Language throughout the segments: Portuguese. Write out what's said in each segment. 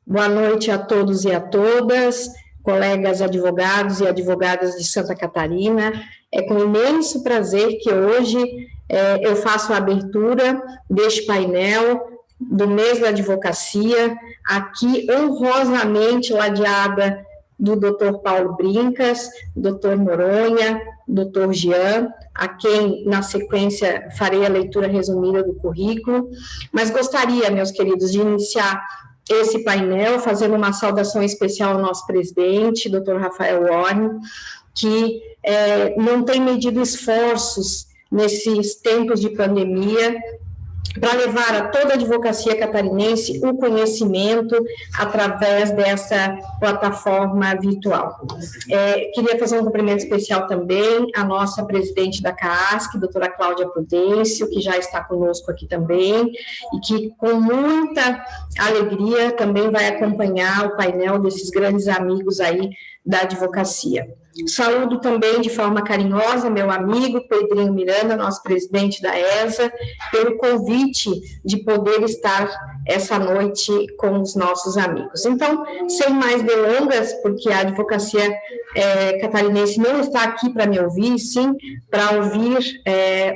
Boa noite a todos e a todas, colegas advogados e advogadas de Santa Catarina. É com imenso prazer que hoje eu faço a abertura deste painel do mês da advocacia, aqui honrosamente ladeada do Dr. Paulo Brincas, Dr. Noronha, Dr. Jean, a quem, na sequência, farei a leitura resumida do currículo, mas gostaria, meus queridos, de iniciar esse painel, fazendo uma saudação especial ao nosso presidente, Dr. Rafael Warne, que não tem medido esforços nesses tempos de pandemia para levar a toda a advocacia catarinense o conhecimento através dessa plataforma virtual. Queria fazer um cumprimento especial também à nossa presidente da CAASC, doutora Cláudia Prudêncio, que já está conosco aqui também, e que com muita alegria também vai acompanhar o painel desses grandes amigos aí da advocacia. Saúdo também de forma carinhosa meu amigo Pedrinho Miranda, nosso presidente da ESA, pelo convite de poder estar essa noite com os nossos amigos. Então, sem mais delongas, porque a advocacia catarinense não está aqui para me ouvir, sim para ouvir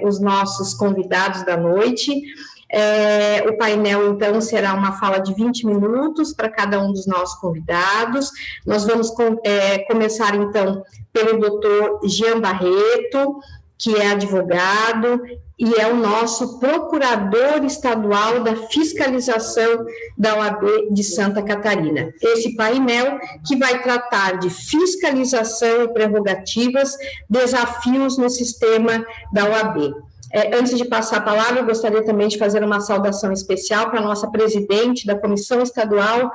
os nossos convidados da noite. O painel, então, será uma fala de 20 minutos para cada um dos nossos convidados. Nós vamos começar, então, pelo doutor Jean Barreto, que é advogado e é o nosso procurador estadual da fiscalização da OAB de Santa Catarina. Esse painel que vai tratar de fiscalização e prerrogativas, desafios no sistema da OAB. Antes de passar a palavra, eu gostaria também de fazer uma saudação especial para a nossa presidente da Comissão Estadual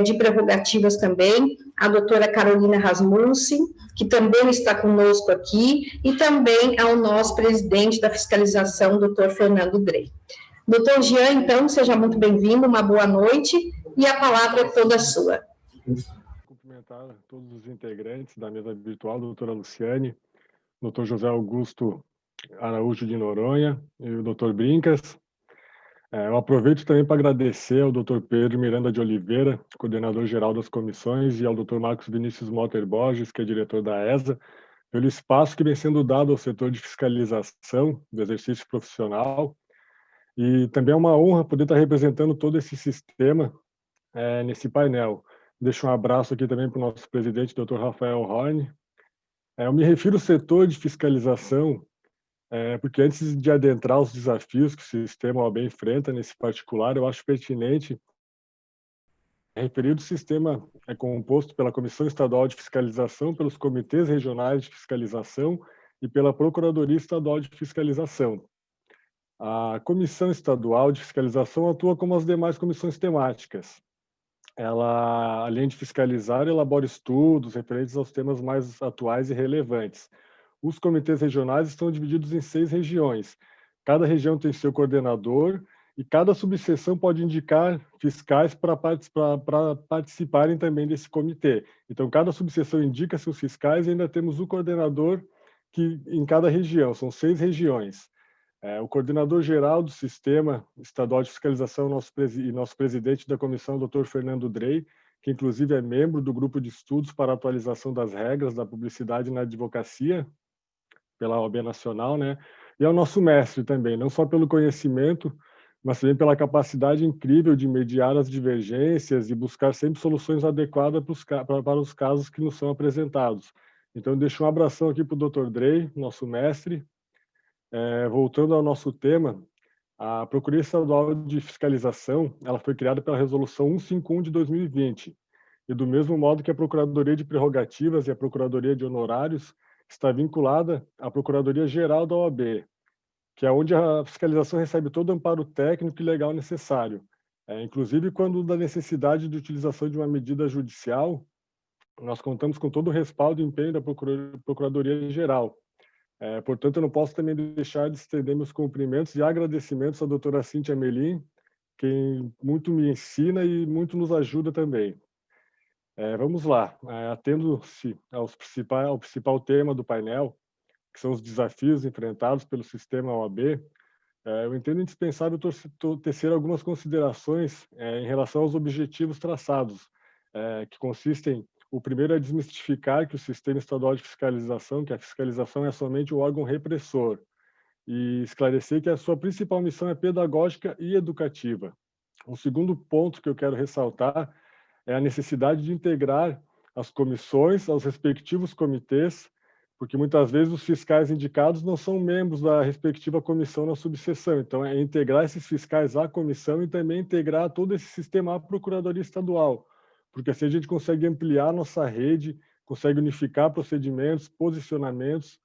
de Prerrogativas também, a doutora Carolina Rasmussen, que também está conosco aqui, e também ao nosso presidente da fiscalização, doutor Fernando Drey. Doutor Jean, então, seja muito bem-vindo, uma boa noite, e a palavra é toda sua. Cumprimentar todos os integrantes da mesa virtual, doutora Luciane, doutor José Augusto Araújo de Noronha e o Dr. Brincas. Eu aproveito também para agradecer ao Dr. Pedro Miranda de Oliveira, coordenador-geral das comissões, e ao Dr. Marcos Vinícius Motter Borges, que é diretor da ESA, pelo espaço que vem sendo dado ao setor de fiscalização do exercício profissional. E também é uma honra poder estar representando todo esse sistema nesse painel. Deixo um abraço aqui também para o nosso presidente, Dr. Rafael Horn. Eu me refiro ao setor de fiscalização porque antes de adentrar os desafios que o sistema OAB enfrenta nesse particular, eu acho pertinente referir o sistema é composto pela Comissão Estadual de Fiscalização, pelos comitês regionais de fiscalização e pela Procuradoria Estadual de Fiscalização. A Comissão Estadual de Fiscalização atua como as demais comissões temáticas. Ela, além de fiscalizar, elabora estudos referentes aos temas mais atuais e relevantes. Os comitês regionais estão divididos em 6 regiões. Cada região tem seu coordenador e cada subseção pode indicar fiscais para participarem também desse comitê. Então, cada subseção indica seus fiscais e ainda temos o coordenador que em cada região, são 6 regiões. O coordenador geral do Sistema Estadual de Fiscalização e nosso presidente da comissão, Dr. Fernando Drey, que inclusive é membro do grupo de estudos para a atualização das regras da publicidade na advocacia, pela OAB Nacional, né? E é o nosso mestre também, não só pelo conhecimento, mas também pela capacidade incrível de mediar as divergências e buscar sempre soluções adequadas para os casos que nos são apresentados. Então, eu deixo um abração aqui para o Dr. Drey, nosso mestre. Voltando ao nosso tema, a Procuradoria Estadual de Fiscalização, ela foi criada pela Resolução 151 de 2020, e do mesmo modo que a Procuradoria de Prerrogativas e a Procuradoria de Honorários está vinculada à Procuradoria-Geral da OAB, que é onde a fiscalização recebe todo o amparo técnico e legal necessário. Inclusive, quando da necessidade de utilização de uma medida judicial, nós contamos com todo o respaldo e empenho da Procuradoria-Geral. Portanto, eu não posso também deixar de estender meus cumprimentos e agradecimentos à doutora Cíntia Melim, quem muito me ensina e muito nos ajuda também. Vamos lá, atendo-se ao principal tema do painel, que são os desafios enfrentados pelo sistema OAB, Eu entendo indispensável tecer algumas considerações em relação aos objetivos traçados, que consistem, o primeiro é desmistificar que o sistema estadual de fiscalização, que a fiscalização é somente o órgão repressor, e esclarecer que a sua principal missão é pedagógica e educativa. Um segundo ponto que eu quero ressaltar é a necessidade de integrar as comissões aos respectivos comitês, porque muitas vezes os fiscais indicados não são membros da respectiva comissão na subseção. Então, é integrar esses fiscais à comissão e também integrar todo esse sistema à Procuradoria Estadual, porque assim a gente consegue ampliar nossa rede, consegue unificar procedimentos, posicionamentos,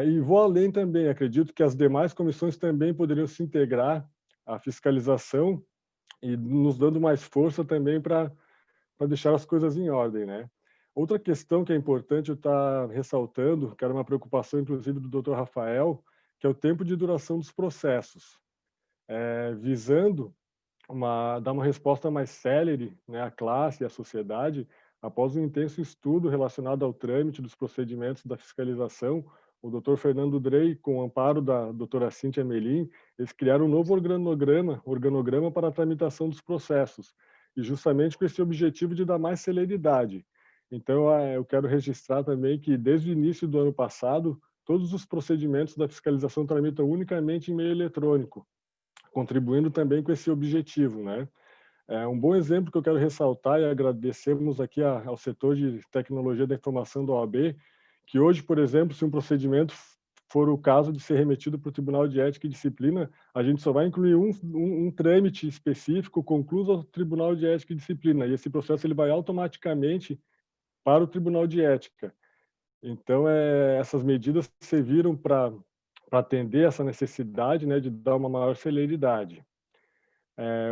e vou além também, acredito que as demais comissões também poderiam se integrar à fiscalização e nos dando mais força também para deixar as coisas em ordem, né? Outra questão que é importante eu estar ressaltando, que era uma preocupação inclusive do Dr. Rafael, que é o tempo de duração dos processos, visando dar uma resposta mais célere, né, à classe e à sociedade, após um intenso estudo relacionado ao trâmite dos procedimentos da fiscalização. O Dr. Fernando Drey, com o amparo da doutora Cíntia Melim, eles criaram um novo organograma para a tramitação dos processos, e justamente com esse objetivo de dar mais celeridade. Então, eu quero registrar também que, desde o início do ano passado, todos os procedimentos da fiscalização tramitam unicamente em meio eletrônico, contribuindo também com esse objetivo, né? Um bom exemplo que eu quero ressaltar, e agradecemos aqui ao setor de tecnologia da informação da OAB, que hoje, por exemplo, se um procedimento for o caso de ser remetido para o Tribunal de Ética e Disciplina, a gente só vai incluir um trâmite específico concluso ao Tribunal de Ética e Disciplina, e esse processo ele vai automaticamente para o Tribunal de Ética. Então, essas medidas serviram para atender essa necessidade, né, de dar uma maior celeridade.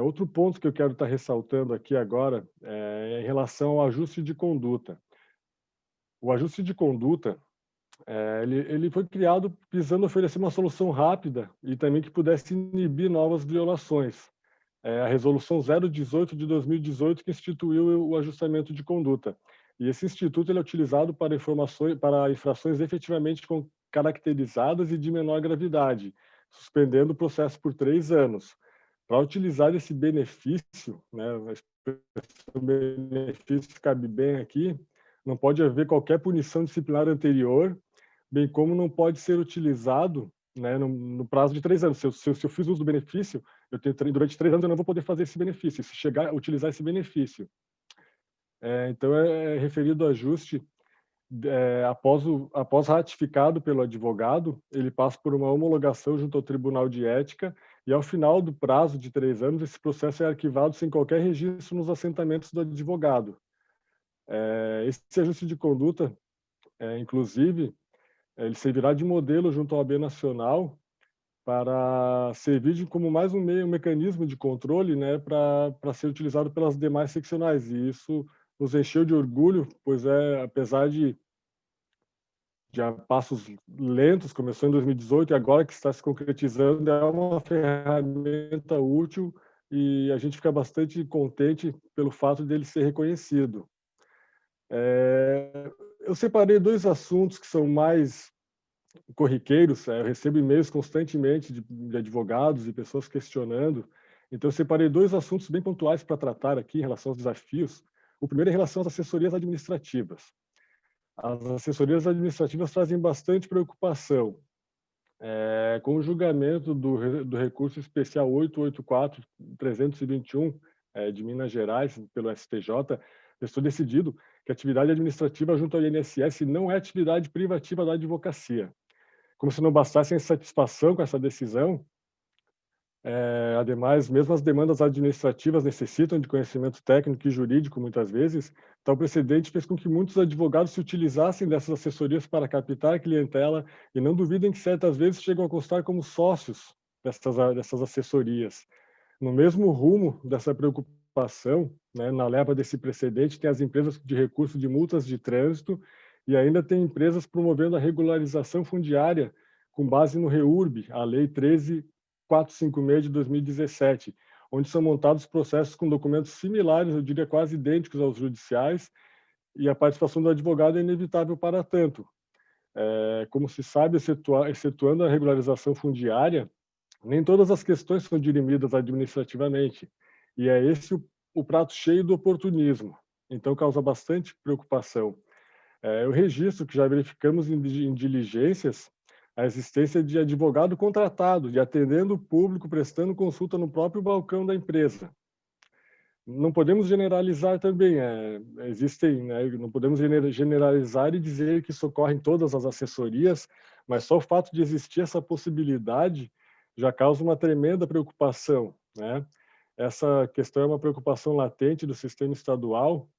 Outro ponto que eu quero estar ressaltando aqui agora é em relação ao ajuste de conduta. O ajuste de conduta, ele foi criado visando oferecer uma solução rápida e também que pudesse inibir novas violações. A Resolução 018 de 2018 que instituiu o ajustamento de conduta. E esse instituto ele é utilizado para infrações efetivamente caracterizadas e de menor gravidade, suspendendo o processo por 3 anos. Para utilizar esse benefício, né, a expressão benefício cabe bem aqui, não pode haver qualquer punição disciplinar anterior, bem como não pode ser utilizado, né, no prazo de 3 anos. Se eu fiz uso do benefício, durante 3 anos eu não vou poder fazer esse benefício, se chegar a utilizar esse benefício. Então, é referido ao ajuste, após ratificado pelo advogado, ele passa por uma homologação junto ao Tribunal de Ética e, ao final do prazo de 3 anos, esse processo é arquivado sem qualquer registro nos assentamentos do advogado. Esse ajuste de conduta, inclusive, ele servirá de modelo junto ao OAB Nacional para servir como mais um mecanismo de controle, né, para ser utilizado pelas demais seccionais. E isso nos encheu de orgulho, pois apesar de a passos lentos, começou em 2018 e agora que está se concretizando, é uma ferramenta útil e a gente fica bastante contente pelo fato dele ser reconhecido. Eu separei 2 assuntos que são mais corriqueiros, eu recebo e-mails constantemente de advogados e pessoas questionando, então eu separei 2 assuntos bem pontuais para tratar aqui em relação aos desafios. O primeiro é em relação às assessorias administrativas. As assessorias administrativas trazem bastante preocupação. Com o julgamento do recurso especial 884-321 de Minas Gerais, pelo STJ, estou decidido que a atividade administrativa junto ao INSS não é atividade privativa da advocacia. Como se não bastasse a insatisfação com essa decisão, ademais, mesmo as demandas administrativas necessitam de conhecimento técnico e jurídico, muitas vezes, tal precedente fez com que muitos advogados se utilizassem dessas assessorias para captar a clientela e não duvidem que certas vezes chegam a constar como sócios dessas assessorias. No mesmo rumo dessa preocupação, né, na leva desse precedente, tem as empresas de recurso de multas de trânsito e ainda tem empresas promovendo a regularização fundiária com base no REURB, a Lei 13.456 de 2017, onde são montados processos com documentos similares, eu diria quase idênticos aos judiciais, e a participação do advogado é inevitável para tanto. Como se sabe, excetuando a regularização fundiária, Nem todas as questões são dirimidas administrativamente, e é esse o prato cheio do oportunismo. Então, causa bastante preocupação. Eu registro que já verificamos em diligências a existência de advogado contratado, de atendendo o público, prestando consulta no próprio balcão da empresa. Não podemos generalizar também, existem, né, não podemos generalizar e dizer que isso ocorre em todas as assessorias, mas só o fato de existir essa possibilidade já causa uma tremenda preocupação, né? Essa questão é uma preocupação latente do sistema estadual.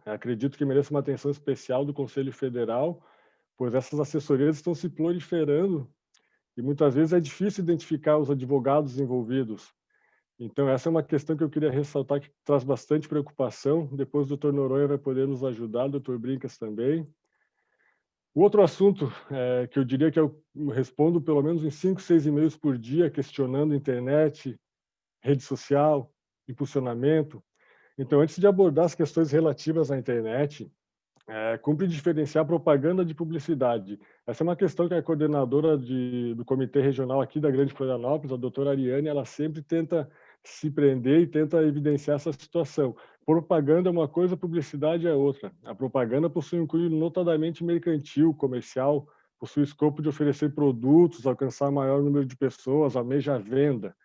Acredito que merece uma atenção especial do Conselho Federal, pois essas assessorias estão se proliferando e muitas vezes é difícil identificar os advogados envolvidos. Então, essa é uma questão que eu queria ressaltar, que traz bastante preocupação. Depois o Dr. Noronha vai poder nos ajudar, o Dr. Brincas também. O outro assunto que eu diria que eu respondo pelo menos em 5, 6 e-mails por dia, questionando internet, rede social, impulsionamento. Então, antes de abordar as questões relativas à internet, cumpre diferenciar propaganda de publicidade. Essa é uma questão que a coordenadora do Comitê Regional aqui da Grande Florianópolis, a doutora Ariane, ela sempre tenta se prender e tenta evidenciar essa situação. Propaganda é uma coisa, publicidade é outra. A propaganda possui um cunho notadamente mercantil, comercial, possui o escopo de oferecer produtos, alcançar maior número de pessoas, almeja a venda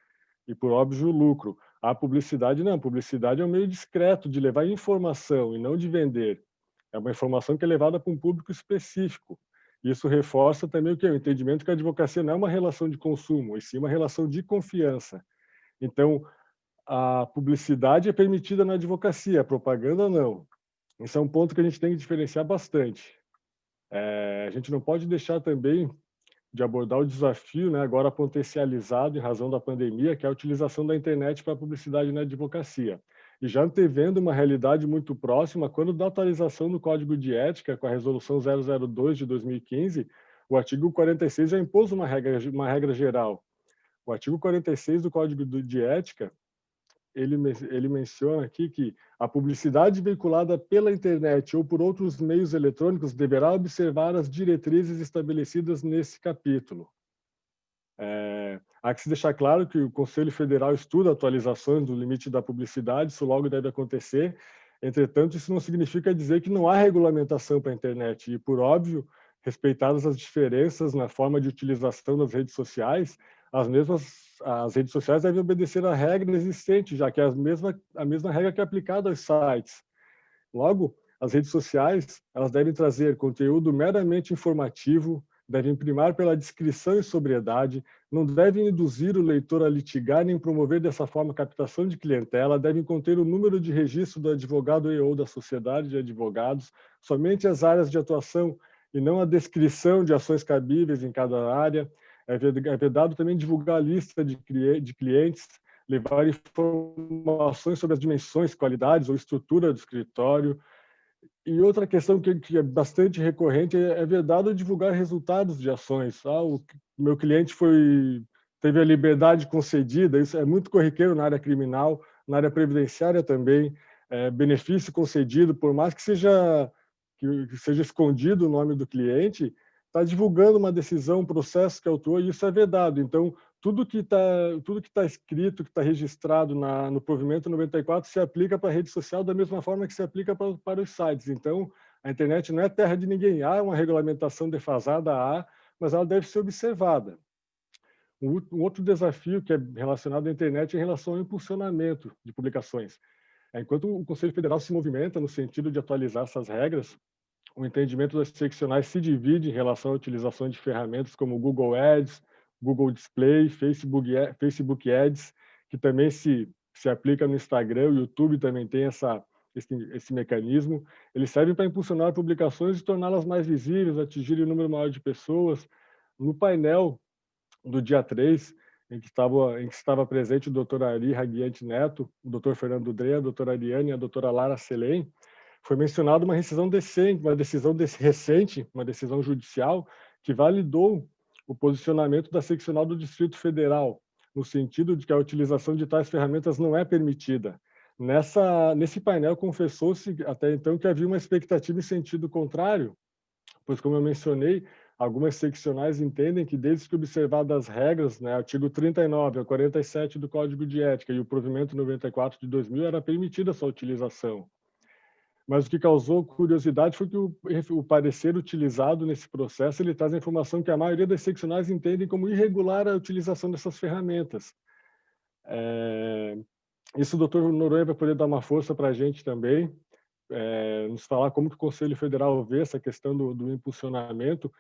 e, por óbvio, o lucro. A publicidade não. A publicidade é um meio discreto de levar informação e não de vender. É uma informação que é levada para um público específico. Isso reforça também o que? O entendimento que a advocacia não é uma relação de consumo, e sim uma relação de confiança. Então, a publicidade é permitida na advocacia, a propaganda não. Isso é um ponto que a gente tem que diferenciar bastante. A gente não pode deixar também de abordar o desafio, né, agora potencializado em razão da pandemia, que é a utilização da internet para publicidade na advocacia. E já antevendo uma realidade muito próxima, quando da atualização do Código de Ética, com a Resolução 002 de 2015, o artigo 46 já impôs uma regra geral. O artigo 46 do Código de Ética, ele menciona aqui que a publicidade veiculada pela internet ou por outros meios eletrônicos deverá observar as diretrizes estabelecidas nesse capítulo. Há que se deixar claro que o Conselho Federal estuda atualizações do limite da publicidade, isso logo deve acontecer. Entretanto, isso não significa dizer que não há regulamentação para a internet. E, por óbvio, respeitadas as diferenças na forma de utilização das redes sociais, as redes sociais devem obedecer à regra existente, já que é a mesma regra que é aplicada aos sites. Logo, as redes sociais, elas devem trazer conteúdo meramente informativo, devem primar pela discrição e sobriedade, não devem induzir o leitor a litigar nem promover dessa forma captação de clientela, devem conter o número de registro do advogado e ou da sociedade de advogados, somente as áreas de atuação e não a descrição de ações cabíveis em cada área. É vedado também divulgar a lista de clientes, levar informações sobre as dimensões, qualidades ou estrutura do escritório. E outra questão que é bastante recorrente é vedado divulgar resultados de ações. O meu cliente teve a liberdade concedida, isso é muito corriqueiro na área criminal, na área previdenciária também, benefício concedido, por mais que seja escondido o nome do cliente, está divulgando uma decisão, um processo que autuou, e isso é vedado. Então, tudo que está escrito, que está registrado no provimento 94 se aplica para a rede social da mesma forma que se aplica para os sites. Então, a internet não é terra de ninguém. Há uma regulamentação defasada, mas ela deve ser observada. Um outro desafio que é relacionado à internet é em relação ao impulsionamento de publicações. Enquanto o Conselho Federal se movimenta no sentido de atualizar essas regras, o entendimento das seccionais se divide em relação à utilização de ferramentas como Google Ads, Google Display, Facebook Ads, que também se aplica no Instagram, o YouTube também tem esse mecanismo. Eles servem para impulsionar publicações e torná-las mais visíveis, atingirem um número maior de pessoas. No painel do dia 3, em que estava presente o Dr. Ari Raguiante Neto, o Dr. Fernando Dre, a doutora Ariane e a doutora Lara Selem, foi mencionada uma decisão recente, uma decisão judicial, que validou o posicionamento da seccional do Distrito Federal, no sentido de que a utilização de tais ferramentas não é permitida. Nesse painel, confessou-se até então que havia uma expectativa em sentido contrário, pois, como eu mencionei, algumas seccionais entendem que, desde que observadas as regras, né, artigo 39 ao 47 do Código de Ética e o provimento 94 de 2000, era permitida essa utilização. Mas o que causou curiosidade foi que o parecer utilizado nesse processo, ele traz a informação que a maioria das seccionais entendem como irregular a utilização dessas ferramentas. Isso o doutor Noronha vai poder dar uma força para a gente também, nos falar como que o Conselho Federal vê essa questão do impulsionamento.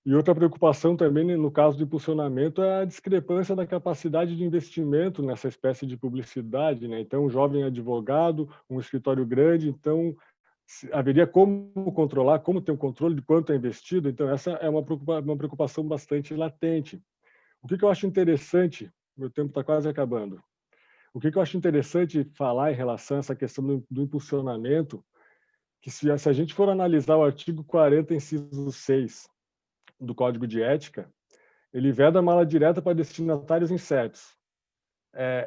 E outra preocupação também, no caso do impulsionamento, é a discrepância da capacidade de investimento nessa espécie de publicidade, né? Então, um jovem advogado, um escritório grande, então, haveria como controlar, como ter um controle de quanto é investido? Então, essa é uma preocupação bastante latente. O que eu acho interessante, meu tempo está quase acabando, o que eu acho interessante falar em relação a essa questão do impulsionamento, que se a gente for analisar o artigo 40, inciso 6, do Código de Ética, ele veda a mala direta para destinatários incertos.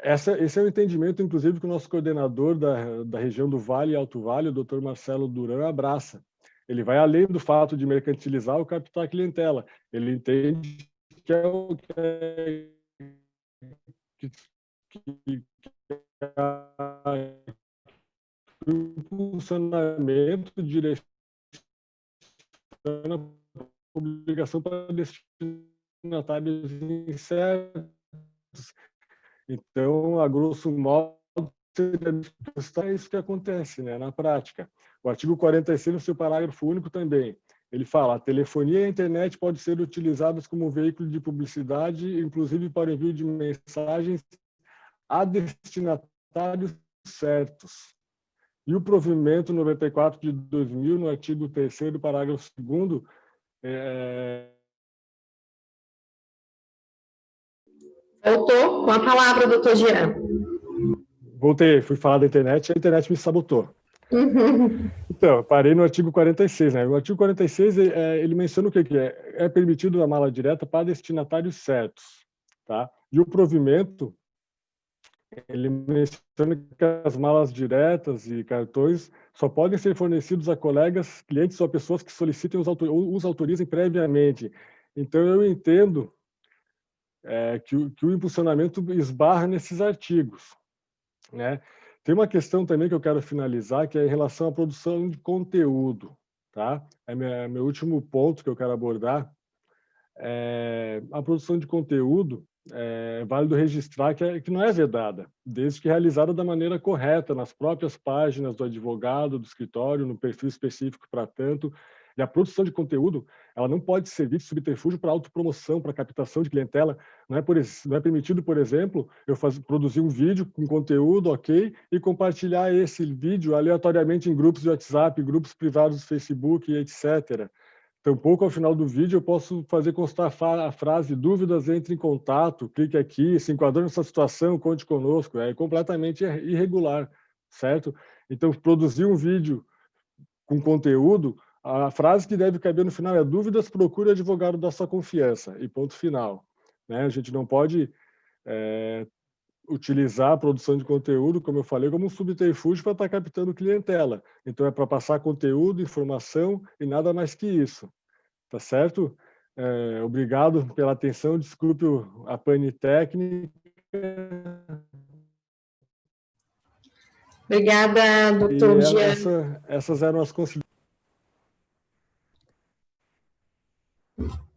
Esse é o entendimento, inclusive, que o nosso coordenador da região do Vale e Alto Vale, o Dr. Marcelo Duran, abraça. Ele vai além do fato de mercantilizar ou captar a clientela. Ele entende que é o funcionamento direciona publicação para destinatários incertos. Então, a grosso modo, é isso que acontece, né, na prática. O artigo 46, no seu parágrafo único também, ele fala: a telefonia e a internet podem ser utilizadas como veículo de publicidade, inclusive para o envio de mensagens a destinatários certos. E o provimento 94 de 2000, no artigo 3º, parágrafo 2º, Voltou com a palavra, doutor Jean. Voltei, fui falar da internet e a internet me sabotou. Então, parei no artigo 46, né? O artigo 46, ele menciona o que é permitido a mala direta para destinatários certos, tá? E o provimento, ele menciona que as malas diretas e cartões só podem ser fornecidos a colegas, clientes ou pessoas que solicitem ou os autorizem previamente. Então, eu entendo que o impulsionamento esbarra nesses artigos, né? Tem uma questão também que eu quero finalizar, que é em relação à produção de conteúdo, tá? Meu último ponto que eu quero abordar. A produção de conteúdo, é válido registrar que não é vedada, desde que realizada da maneira correta, nas próprias páginas do advogado, do escritório, no perfil específico para tanto. E a produção de conteúdo, ela não pode servir de subterfúgio para autopromoção, para captação de clientela. Não é permitido, por exemplo, eu produzir um vídeo com conteúdo, ok, e compartilhar esse vídeo aleatoriamente em grupos de WhatsApp, grupos privados do Facebook, etc. Tampouco, ao final do vídeo, eu posso fazer constar a frase: dúvidas, entre em contato, clique aqui, se enquadrou nessa situação, conte conosco. É completamente irregular, certo? Então, produzir um vídeo com conteúdo, a frase que deve caber no final é: dúvidas, procure advogado da sua confiança, e ponto final. Né? A gente não pode utilizar a produção de conteúdo, como eu falei, como um subterfúgio para estar captando clientela. Então, é para passar conteúdo, informação e nada mais que isso. Tá certo? Obrigado pela atenção, desculpe a pane técnica. Obrigada, doutor Jean. Essas eram as considerações.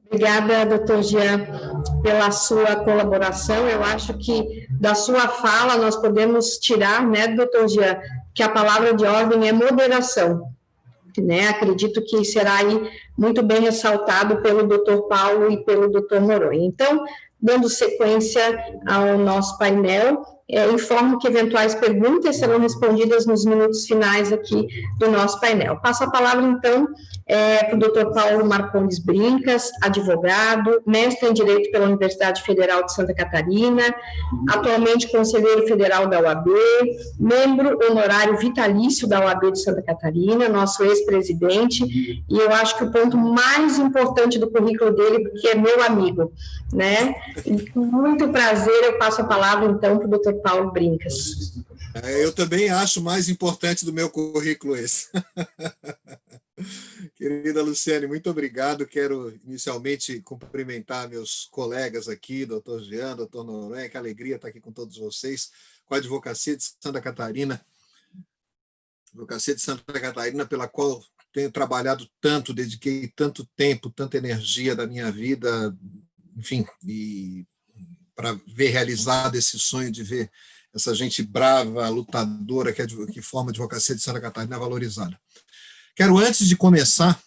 Obrigada, doutor Jean, pela sua colaboração. Eu acho que da sua fala nós podemos tirar, né, doutor Jean, que a palavra de ordem é moderação. Né? Acredito que será aí muito bem ressaltado pelo doutor Paulo e pelo doutor Noronha. Então, dando sequência ao nosso painel, informo que eventuais perguntas serão respondidas nos minutos finais aqui do nosso painel. Passo a palavra, então, para o doutor Paulo Marcondes Brincas, advogado, mestre em Direito pela Universidade Federal de Santa Catarina, atualmente conselheiro federal da OAB, membro honorário vitalício da OAB de Santa Catarina, nosso ex-presidente, e eu acho que o ponto mais importante do currículo dele, porque é meu amigo, né? E com muito prazer eu passo a palavra, então, para o doutor Paulo Brincas. Eu também acho mais importante do meu currículo esse. Querida Luciane, muito obrigado. Quero inicialmente cumprimentar meus colegas aqui, doutor Jean, doutor Noronha, que alegria estar aqui com todos vocês, com a Advocacia de Santa Catarina, pela qual tenho trabalhado tanto, dediquei tanto tempo, tanta energia da minha vida, enfim, e para ver realizado esse sonho de ver essa gente brava, lutadora, que forma a Advocacia de Santa Catarina valorizada. Quero, antes de começar,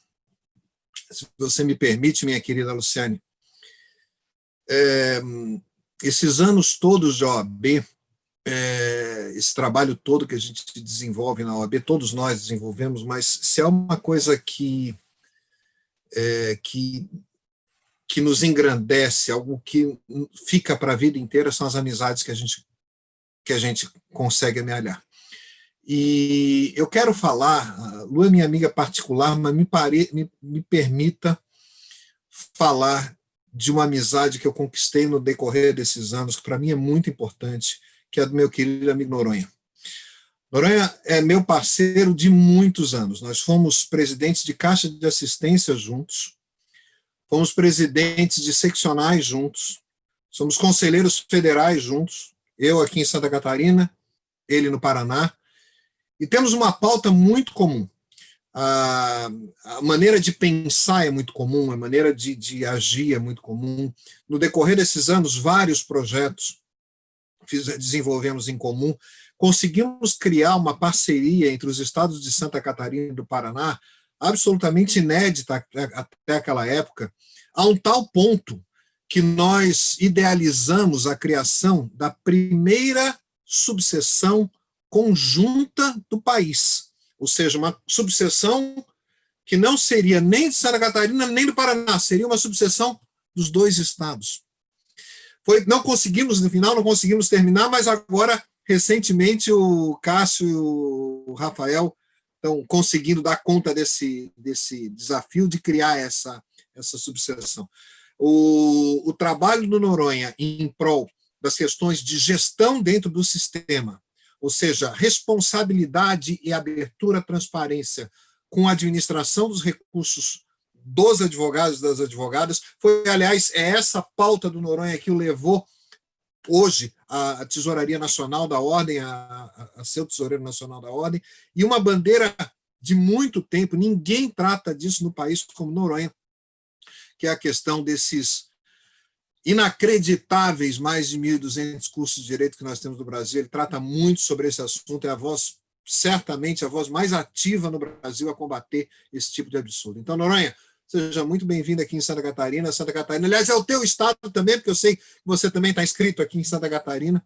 se você me permite, minha querida Luciane, esses anos todos de OAB, esse trabalho todo que a gente desenvolve na OAB, todos nós desenvolvemos, mas se há uma coisa que nos engrandece, algo que fica para a vida inteira, são as amizades que a gente consegue amealhar. E eu quero falar, Lu é minha amiga particular, mas me permita falar de uma amizade que eu conquistei no decorrer desses anos, que para mim é muito importante, que é do meu querido amigo Noronha. Noronha é meu parceiro de muitos anos. Nós fomos presidentes de Caixa de Assistência juntos, fomos presidentes de seccionais juntos, somos conselheiros federais juntos, eu aqui em Santa Catarina, ele no Paraná, e temos uma pauta muito comum. A maneira de pensar é muito comum, a maneira de agir é muito comum. No decorrer desses anos, vários projetos desenvolvemos em comum. Conseguimos criar uma parceria entre os estados de Santa Catarina e do Paraná, absolutamente inédita até aquela época, a um tal ponto que nós idealizamos a criação da primeira subseção conjunta do país, ou seja, uma subseção que não seria nem de Santa Catarina nem do Paraná, seria uma subseção dos dois estados. Não conseguimos, no final, não conseguimos terminar, mas agora, recentemente, o Cássio e o Rafael estão conseguindo dar conta desse desafio de criar essa subseção. O trabalho do Noronha em prol das questões de gestão dentro do sistema, ou seja, responsabilidade e abertura, transparência com a administração dos recursos dos advogados e das advogadas, aliás, é essa pauta do Noronha que o levou hoje à Tesouraria Nacional da Ordem, a ser o Tesoureiro Nacional da Ordem, e uma bandeira de muito tempo, ninguém trata disso no país como Noronha, que é a questão desses inacreditáveis mais de 1.200 cursos de direito que nós temos no Brasil. Ele trata muito sobre esse assunto, é a voz, certamente, a voz mais ativa no Brasil a combater esse tipo de absurdo. Então, Noronha, seja muito bem-vindo aqui em Santa Catarina. Santa Catarina, aliás, é o teu estado também, porque eu sei que você também está inscrito aqui em Santa Catarina.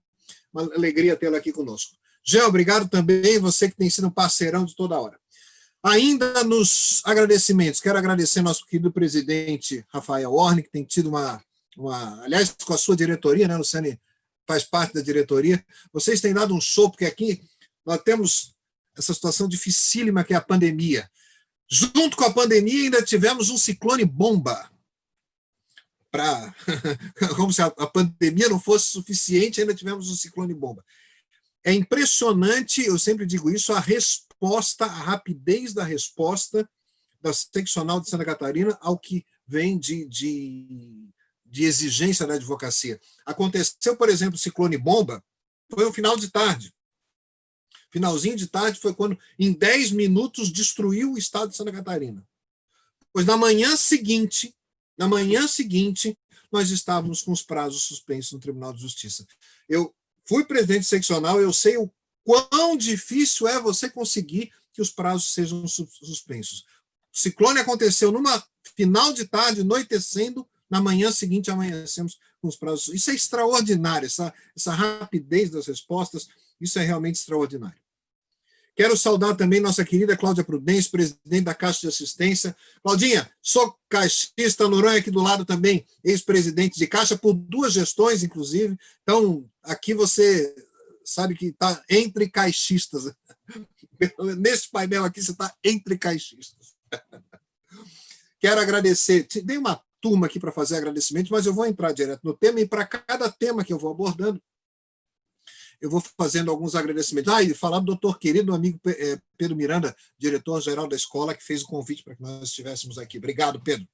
Uma alegria tê-lo aqui conosco. Jean, obrigado também, você que tem sido um parceirão de toda hora. Ainda nos agradecimentos, quero agradecer nosso querido presidente Rafael Orne, que tem tido aliás, com a sua diretoria, né, Luciane faz parte da diretoria, vocês têm dado um show, porque aqui nós temos essa situação dificílima que é a pandemia. Junto com a pandemia, ainda tivemos um ciclone bomba. Como se a pandemia não fosse suficiente, ainda tivemos um ciclone bomba. É impressionante, eu sempre digo isso, a rapidez da resposta da seccional de Santa Catarina ao que vem de exigência da advocacia. Aconteceu, por exemplo, o ciclone bomba, foi no final de tarde. Finalzinho de tarde foi quando, em 10 minutos, destruiu o estado de Santa Catarina. Pois na manhã seguinte, nós estávamos com os prazos suspensos no Tribunal de Justiça. Eu fui presidente seccional, eu sei o quão difícil é você conseguir que os prazos sejam suspensos. O ciclone aconteceu numa final de tarde, anoitecendo, na manhã seguinte amanhecemos com os prazos. Isso é extraordinário, essa rapidez das respostas, isso é realmente extraordinário. Quero saudar também nossa querida Cláudia Prudêncio, presidente da Caixa de Assistência. Claudinha, sou caixista, Noronha aqui do lado também, ex-presidente de Caixa, por 2 gestões, inclusive. Então, aqui você sabe que está entre caixistas. Nesse painel aqui, você está entre caixistas. Quero agradecer. Dei uma turma aqui para fazer agradecimentos, mas eu vou entrar direto no tema, e para cada tema que eu vou abordando, eu vou fazendo alguns agradecimentos. E falar do doutor querido amigo Pedro Miranda, diretor-geral da escola, que fez o convite para que nós estivéssemos aqui. Obrigado, Pedro.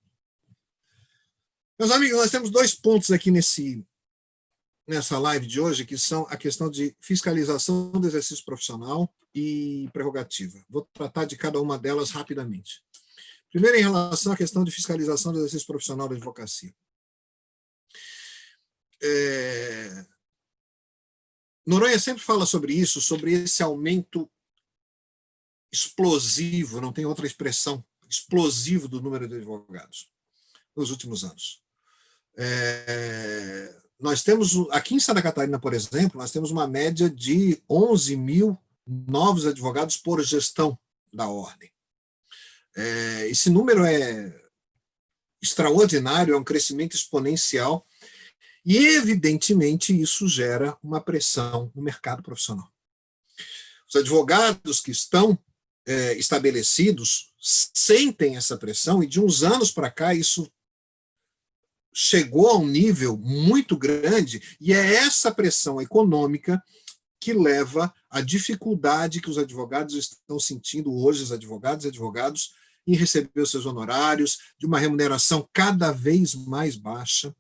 Meus amigos, nós temos 2 pontos aqui nessa live de hoje, que são a questão de fiscalização do exercício profissional e prerrogativa. Vou tratar de cada uma delas rapidamente. Primeiro, em relação à questão de fiscalização do exercício profissional da advocacia. Noronha sempre fala sobre isso, sobre esse aumento explosivo, não tem outra expressão, explosivo do número de advogados nos últimos anos. Nós temos, aqui em Santa Catarina, por exemplo, nós temos uma média de 11 mil novos advogados por gestão da ordem. Esse número é extraordinário, é um crescimento exponencial, e, evidentemente, isso gera uma pressão no mercado profissional. Os advogados que estão estabelecidos sentem essa pressão, e de uns anos para cá isso chegou a um nível muito grande, e é essa pressão econômica que leva à dificuldade que os advogados estão sentindo hoje, os advogados e advogados, em receber os seus honorários, de uma remuneração cada vez mais baixa,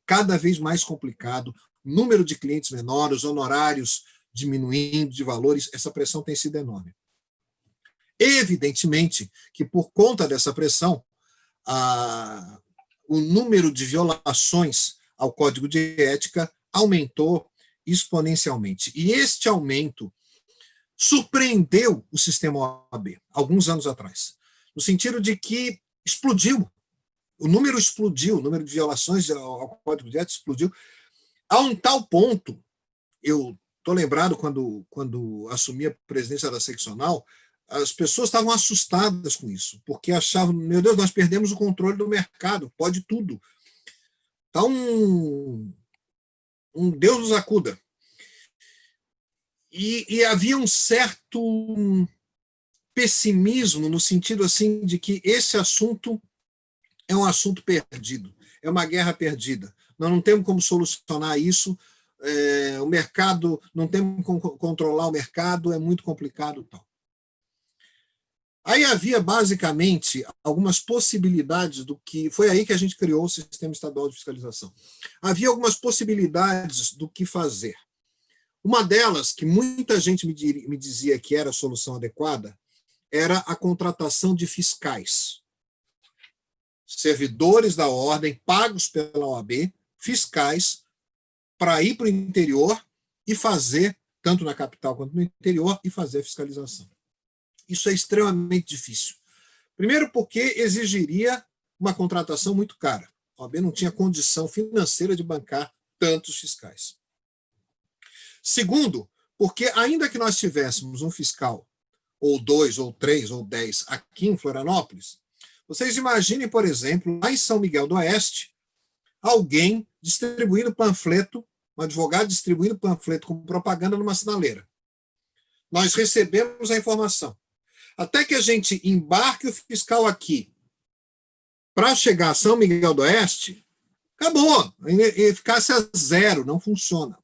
cada vez mais complicado, número de clientes menores, honorários diminuindo de valores, essa pressão tem sido enorme. Evidentemente que, por conta dessa pressão, o número de violações ao Código de Ética aumentou exponencialmente. E este aumento surpreendeu o sistema OAB, alguns anos atrás, no sentido de que explodiu. O número explodiu, o número de violações ao Código de Ética explodiu, a um tal ponto, eu estou lembrado quando assumi a presidência da seccional, as pessoas estavam assustadas com isso, porque achavam, meu Deus, nós perdemos o controle do mercado, pode tudo. Então, Deus nos acuda. E havia um certo pessimismo, no sentido assim de que esse assunto é um assunto perdido, é uma guerra perdida. Nós não temos como solucionar isso, o mercado, não temos como controlar o mercado, é muito complicado e tal. Aí havia, basicamente, algumas possibilidades do que... Foi aí que a gente criou o Sistema Estadual de Fiscalização. Havia algumas possibilidades do que fazer. Uma delas, que muita gente me dizia que era a solução adequada, era a contratação de fiscais. Servidores da ordem, pagos pela OAB, fiscais, para ir para o interior e fazer, tanto na capital quanto no interior, e fazer a fiscalização. Isso é extremamente difícil. Primeiro porque exigiria uma contratação muito cara. A OAB não tinha condição financeira de bancar tantos fiscais. Segundo, porque ainda que nós tivéssemos um fiscal, ou 2, ou 3, ou 10, aqui em Florianópolis, vocês imaginem, por exemplo, lá em São Miguel do Oeste, alguém distribuindo panfleto, um advogado distribuindo panfleto com propaganda numa sinaleira. Nós recebemos a informação. Até que a gente embarque o fiscal aqui para chegar a São Miguel do Oeste, acabou. Eficácia 0, não funciona.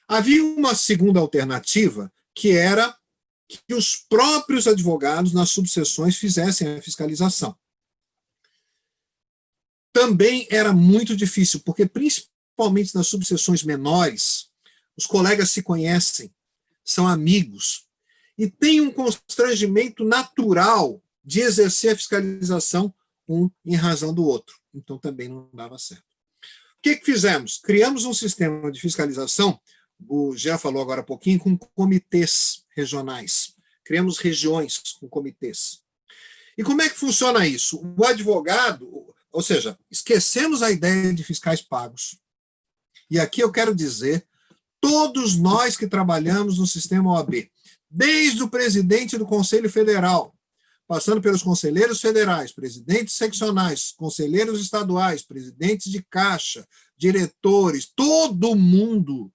Havia uma segunda alternativa, que era que os próprios advogados nas subseções fizessem a fiscalização. Também era muito difícil, porque principalmente nas subseções menores, os colegas se conhecem, são amigos, e tem um constrangimento natural de exercer a fiscalização um em razão do outro. Então, também não dava certo. O que fizemos? Criamos um sistema de fiscalização, o Jean falou agora há pouquinho, com comitês regionais. Criamos regiões com comitês. E como é que funciona isso? O advogado, ou seja, esquecemos a ideia de fiscais pagos. E aqui eu quero dizer, todos nós que trabalhamos no sistema OAB, desde o presidente do Conselho Federal, passando pelos conselheiros federais, presidentes seccionais, conselheiros estaduais, presidentes de caixa, diretores, todo mundo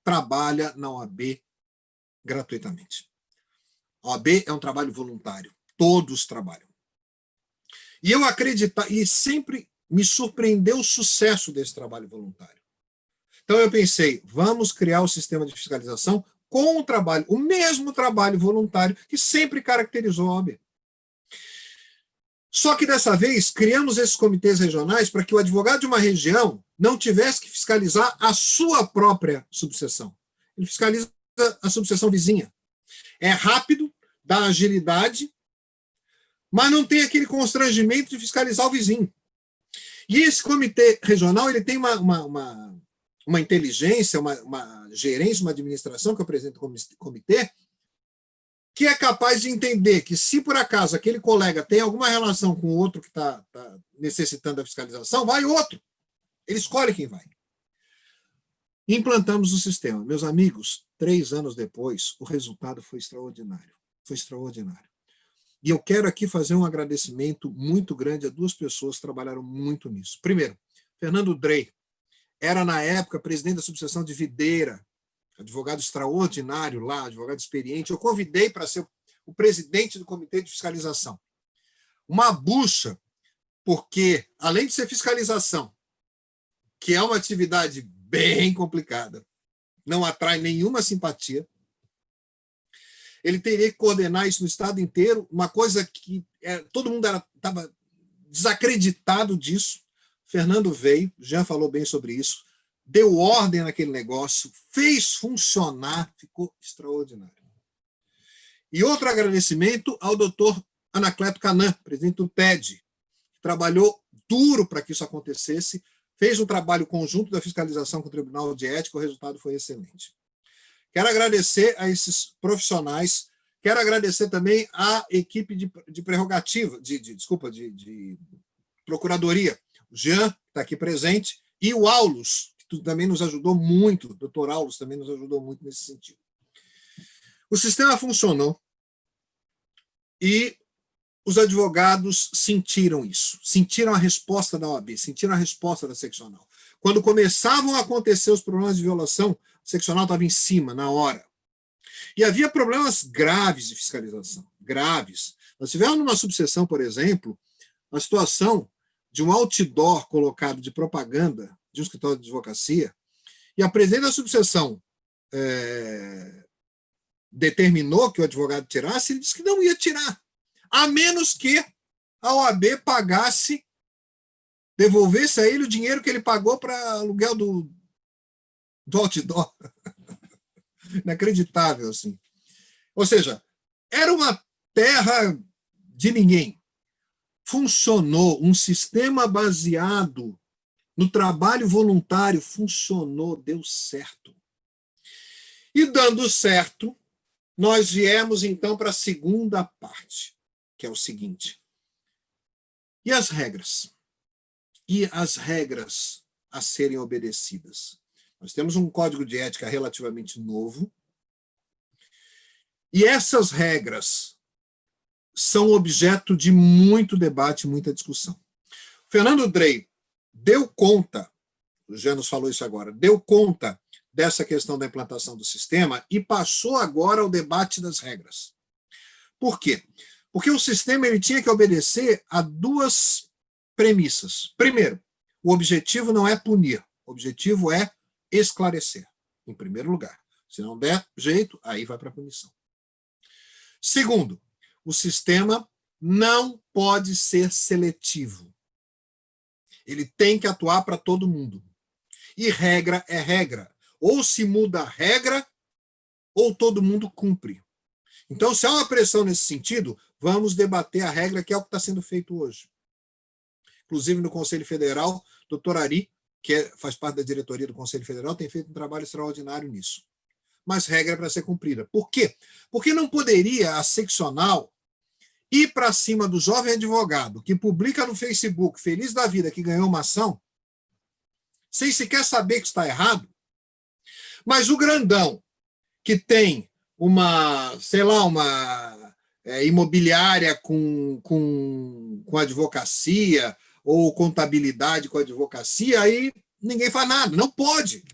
trabalha na OAB gratuitamente. A OAB é um trabalho voluntário, todos trabalham. E eu acredito, e sempre me surpreendeu o sucesso desse trabalho voluntário. Então eu pensei, vamos criar o sistema de fiscalização com o trabalho, o mesmo trabalho voluntário que sempre caracterizou a OAB. Só que dessa vez criamos esses comitês regionais para que o advogado de uma região não tivesse que fiscalizar a sua própria subseção. Ele fiscaliza a subseção vizinha. É rápido, dá agilidade, mas não tem aquele constrangimento de fiscalizar o vizinho. E esse comitê regional ele tem uma inteligência, uma gerência, uma administração, que eu apresento como comitê, que é capaz de entender que, se por acaso aquele colega tem alguma relação com o outro que está necessitando da fiscalização, vai outro. Ele escolhe quem vai. Implantamos o sistema. Meus amigos, 3 anos depois, o resultado foi extraordinário. Foi extraordinário. E eu quero aqui fazer um agradecimento muito grande a 2 pessoas que trabalharam muito nisso. Primeiro, Fernando Drey, era, na época, presidente da subseção de Videira, advogado extraordinário lá, advogado experiente. Eu convidei para ser o presidente do comitê de fiscalização. Uma bucha, porque, além de ser fiscalização, que é uma atividade bem complicada, não atrai nenhuma simpatia, ele teria que coordenar isso no estado inteiro, uma coisa que todo mundo estava desacreditado disso. Fernando veio, Jean falou bem sobre isso, deu ordem naquele negócio, fez funcionar, ficou extraordinário. E outro agradecimento ao doutor Anacleto Canã, presidente do TED, que trabalhou duro para que isso acontecesse, fez um trabalho conjunto da fiscalização com o Tribunal de Ética, o resultado foi excelente. Quero agradecer a esses profissionais, quero agradecer também à equipe de prerrogativa, de procuradoria, o Jean, que está aqui presente, e o Aulus, que também nos ajudou muito, o doutor Aulus também nos ajudou muito nesse sentido. O sistema funcionou e os advogados sentiram isso, sentiram a resposta da OAB, sentiram a resposta da seccional. Quando começavam a acontecer os problemas de violação, a seccional estava em cima, na hora. E havia problemas graves de fiscalização, graves. Nós tivemos numa subseção, por exemplo, a situação de um outdoor colocado de propaganda de um escritório de advocacia, e a presidente da subseção determinou que o advogado tirasse, ele disse que não ia tirar, a menos que a OAB pagasse, devolvesse a ele o dinheiro que ele pagou para aluguel do outdoor. Inacreditável, assim. Ou seja, era uma terra de ninguém. Funcionou, um sistema baseado no trabalho voluntário, funcionou, deu certo. E dando certo, nós viemos então para a segunda parte, que é o seguinte. E as regras? E as regras a serem obedecidas? Nós temos um código de ética relativamente novo, e essas regras são objeto de muito debate, muita discussão. Fernando Drey deu conta, o Jean nos falou isso agora, deu conta dessa questão da implantação do sistema e passou agora ao debate das regras. Por quê? Porque o sistema ele tinha que obedecer a 2 premissas. Primeiro, o objetivo não é punir, o objetivo é esclarecer, em primeiro lugar. Se não der jeito, aí vai para a punição. Segundo, o sistema não pode ser seletivo. Ele tem que atuar para todo mundo. E regra é regra. Ou se muda a regra, ou todo mundo cumpre. Então, se há uma pressão nesse sentido, vamos debater a regra, que é o que está sendo feito hoje. Inclusive, no Conselho Federal, doutor Ari, que faz parte da diretoria do Conselho Federal, tem feito um trabalho extraordinário nisso. Mas regra é para ser cumprida. Por quê? Porque não poderia a seccional ir para cima do jovem advogado que publica no Facebook, feliz da vida, que ganhou uma ação, sem sequer saber que está errado, mas o grandão, que tem uma, sei lá, uma imobiliária com advocacia, ou contabilidade com advocacia, aí ninguém faz nada, não pode.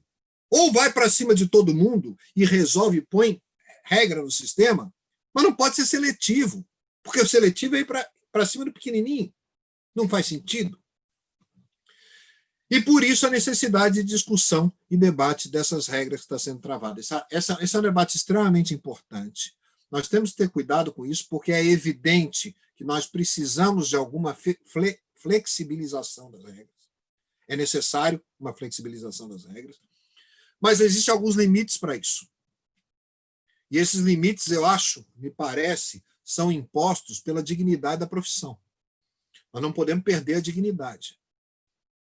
Ou vai para cima de todo mundo e resolve, põe regra no sistema, mas não pode ser seletivo, porque o seletivo é ir para cima do pequenininho. Não faz sentido. E por isso a necessidade de discussão e debate dessas regras que está sendo travada. Esse é um debate extremamente importante. Nós temos que ter cuidado com isso, porque é evidente que nós precisamos de alguma flexibilização das regras. É necessário uma flexibilização das regras, mas existem alguns limites para isso. E esses limites, eu acho, me parece, são impostos pela dignidade da profissão. Nós não podemos perder a dignidade.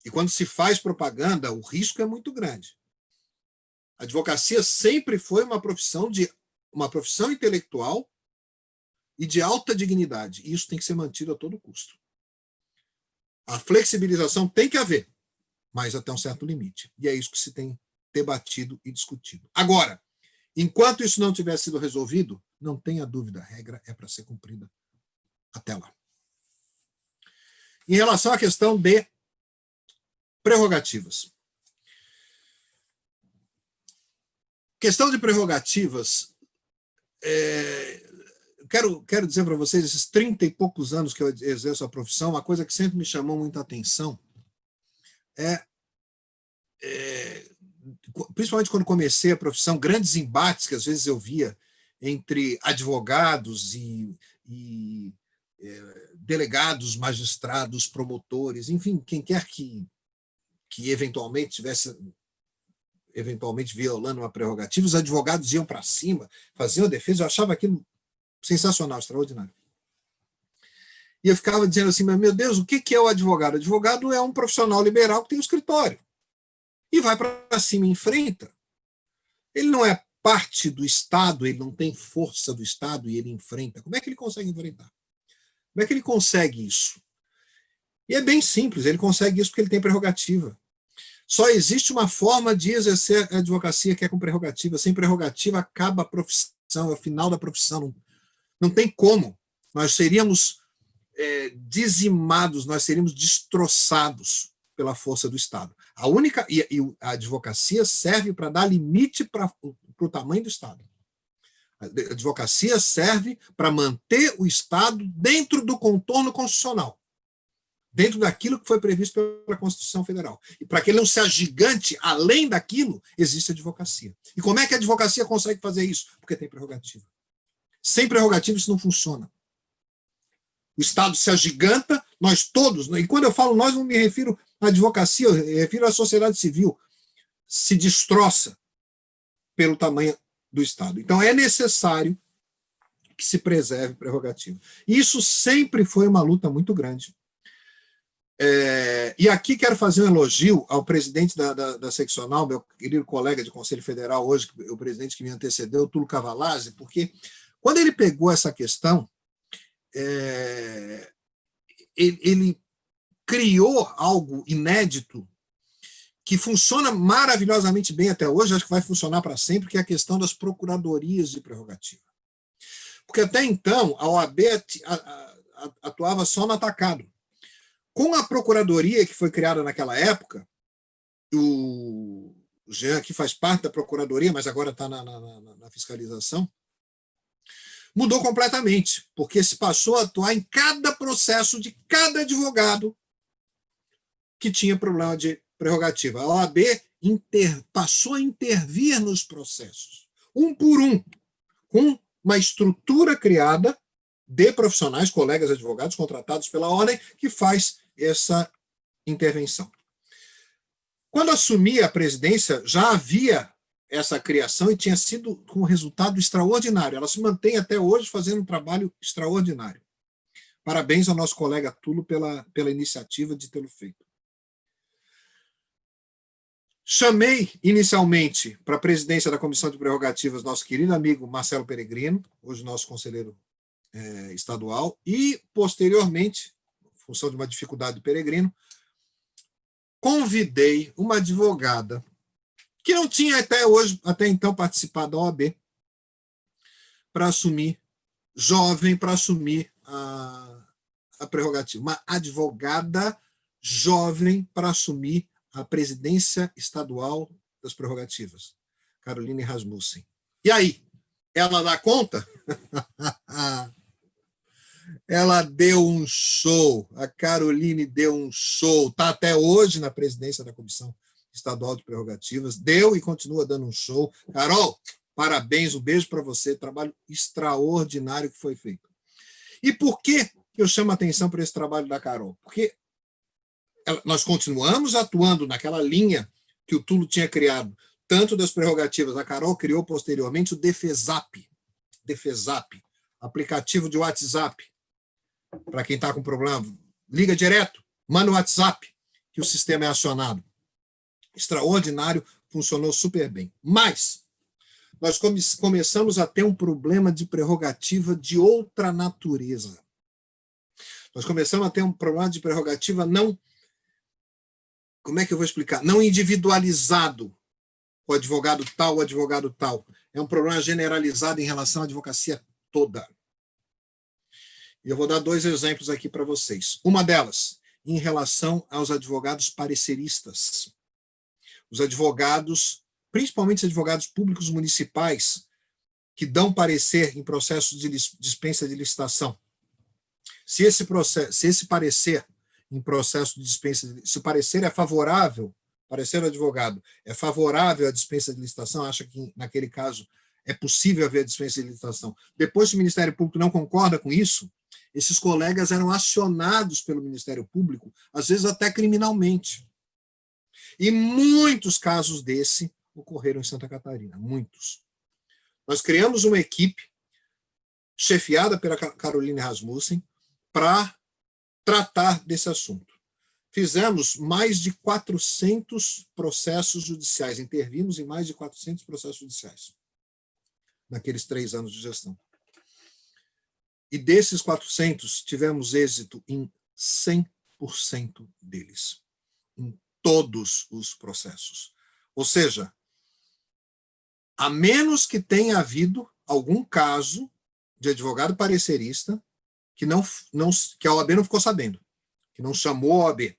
E quando se faz propaganda, o risco é muito grande. A advocacia sempre foi uma profissão intelectual e de alta dignidade. E isso tem que ser mantido a todo custo. A flexibilização tem que haver, mas até um certo limite. E é isso que se tem debatido e discutido. Agora, enquanto isso não tiver sido resolvido, não tenha dúvida, a regra é para ser cumprida até lá. Em relação à questão de prerrogativas. Questão de prerrogativas, quero dizer para vocês, esses 30 e poucos anos que eu exerço a profissão, uma coisa que sempre me chamou muita atenção principalmente quando comecei a profissão, grandes embates que às vezes eu via entre advogados e delegados, magistrados, promotores, enfim, quem quer que eventualmente estivesse violando uma prerrogativa, os advogados iam para cima, faziam a defesa, eu achava aquilo sensacional, extraordinário. E eu ficava dizendo assim, mas meu Deus, o que é o advogado? O advogado é um profissional liberal que tem um escritório. E vai para cima e enfrenta. Ele não é parte do Estado, ele não tem força do Estado e ele enfrenta. Como é que ele consegue enfrentar? Como é que ele consegue isso? E é bem simples, ele consegue isso porque ele tem prerrogativa. Só existe uma forma de exercer a advocacia que é com prerrogativa. Sem prerrogativa acaba a profissão, é o final da profissão. Não tem como. Nós seríamos dizimados, nós seríamos destroçados pela força do Estado. A advocacia serve para dar limite para o tamanho do Estado. A advocacia serve para manter o Estado dentro do contorno constitucional, dentro daquilo que foi previsto pela Constituição Federal. E para que ele não se agigante além daquilo, existe a advocacia. E como é que a advocacia consegue fazer isso? Porque tem prerrogativa. Sem prerrogativa isso não funciona. O Estado se agiganta, nós todos, e quando eu falo nós, não me refiro à advocacia, eu me refiro à sociedade civil, se destroça pelo tamanho do Estado. Então é necessário que se preserve prerrogativa. Isso sempre foi uma luta muito grande. E aqui quero fazer um elogio ao presidente da seccional, meu querido colega de Conselho Federal hoje, o presidente que me antecedeu, o Túlio Cavalazzi, porque quando ele pegou essa questão, ele criou algo inédito que funciona maravilhosamente bem até hoje, acho que vai funcionar para sempre, que é a questão das procuradorias de prerrogativa. Porque até então a OAB atuava só no atacado. Com a procuradoria que foi criada naquela época, o Jean aqui faz parte da procuradoria, mas agora está na fiscalização, mudou completamente, porque se passou a atuar em cada processo de cada advogado que tinha problema de prerrogativa. A OAB passou a intervir nos processos, um por um, com uma estrutura criada de profissionais, colegas advogados contratados pela ordem, que faz essa intervenção. Quando assumi a presidência, já havia essa criação e tinha sido com um resultado extraordinário. Ela se mantém até hoje fazendo um trabalho extraordinário. Parabéns ao nosso colega Túlio pela iniciativa de tê-lo feito. Chamei inicialmente para a presidência da Comissão de Prerrogativas nosso querido amigo Marcelo Peregrino, hoje nosso conselheiro estadual, e posteriormente, em função de uma dificuldade do Peregrino, convidei uma advogada que não tinha até então participado da OAB, para assumir, jovem, para assumir a prerrogativa. Uma advogada jovem para assumir a presidência estadual das prerrogativas, Caroline Rasmussen. E aí, ela dá conta? Ela deu um show, a Caroline deu um show, está até hoje na presidência da Comissão Estadual de Prerrogativas, deu e continua dando um show. Carol, parabéns, um beijo para você, trabalho extraordinário que foi feito. E por que eu chamo a atenção para esse trabalho da Carol? Porque nós continuamos atuando naquela linha que o Tulo tinha criado, tanto das prerrogativas. A Carol criou posteriormente o Defesap, aplicativo de WhatsApp. Para quem está com problema, liga direto, manda o WhatsApp, que o sistema é acionado. Extraordinário, funcionou super bem. Mas nós começamos a ter um problema de prerrogativa de outra natureza. Nós começamos a ter um problema de prerrogativa não... Como é que eu vou explicar? Não individualizado. O advogado tal. É um problema generalizado em relação à advocacia toda. E eu vou dar 2 exemplos aqui para vocês. Uma delas, em relação aos advogados pareceristas. Os advogados, principalmente os advogados públicos municipais, que dão parecer em processos de dispensa de licitação. Se esse parecer em processo de dispensa, se o parecer é favorável, parecer do advogado é favorável à dispensa de licitação, acha que, naquele caso, é possível haver dispensa de licitação. Depois, se o Ministério Público não concorda com isso, esses colegas eram acionados pelo Ministério Público, às vezes até criminalmente. E muitos casos desse ocorreram em Santa Catarina, muitos. Nós criamos uma equipe, chefiada pela Caroline Rasmussen, para tratar desse assunto. Fizemos mais de 400 processos judiciais, intervimos em mais de 400 processos judiciais, naqueles 3 anos de gestão. E desses 400, tivemos êxito em 100% deles, em todos os processos. Ou seja, a menos que tenha havido algum caso de advogado parecerista que a OAB não ficou sabendo, que não chamou a OAB.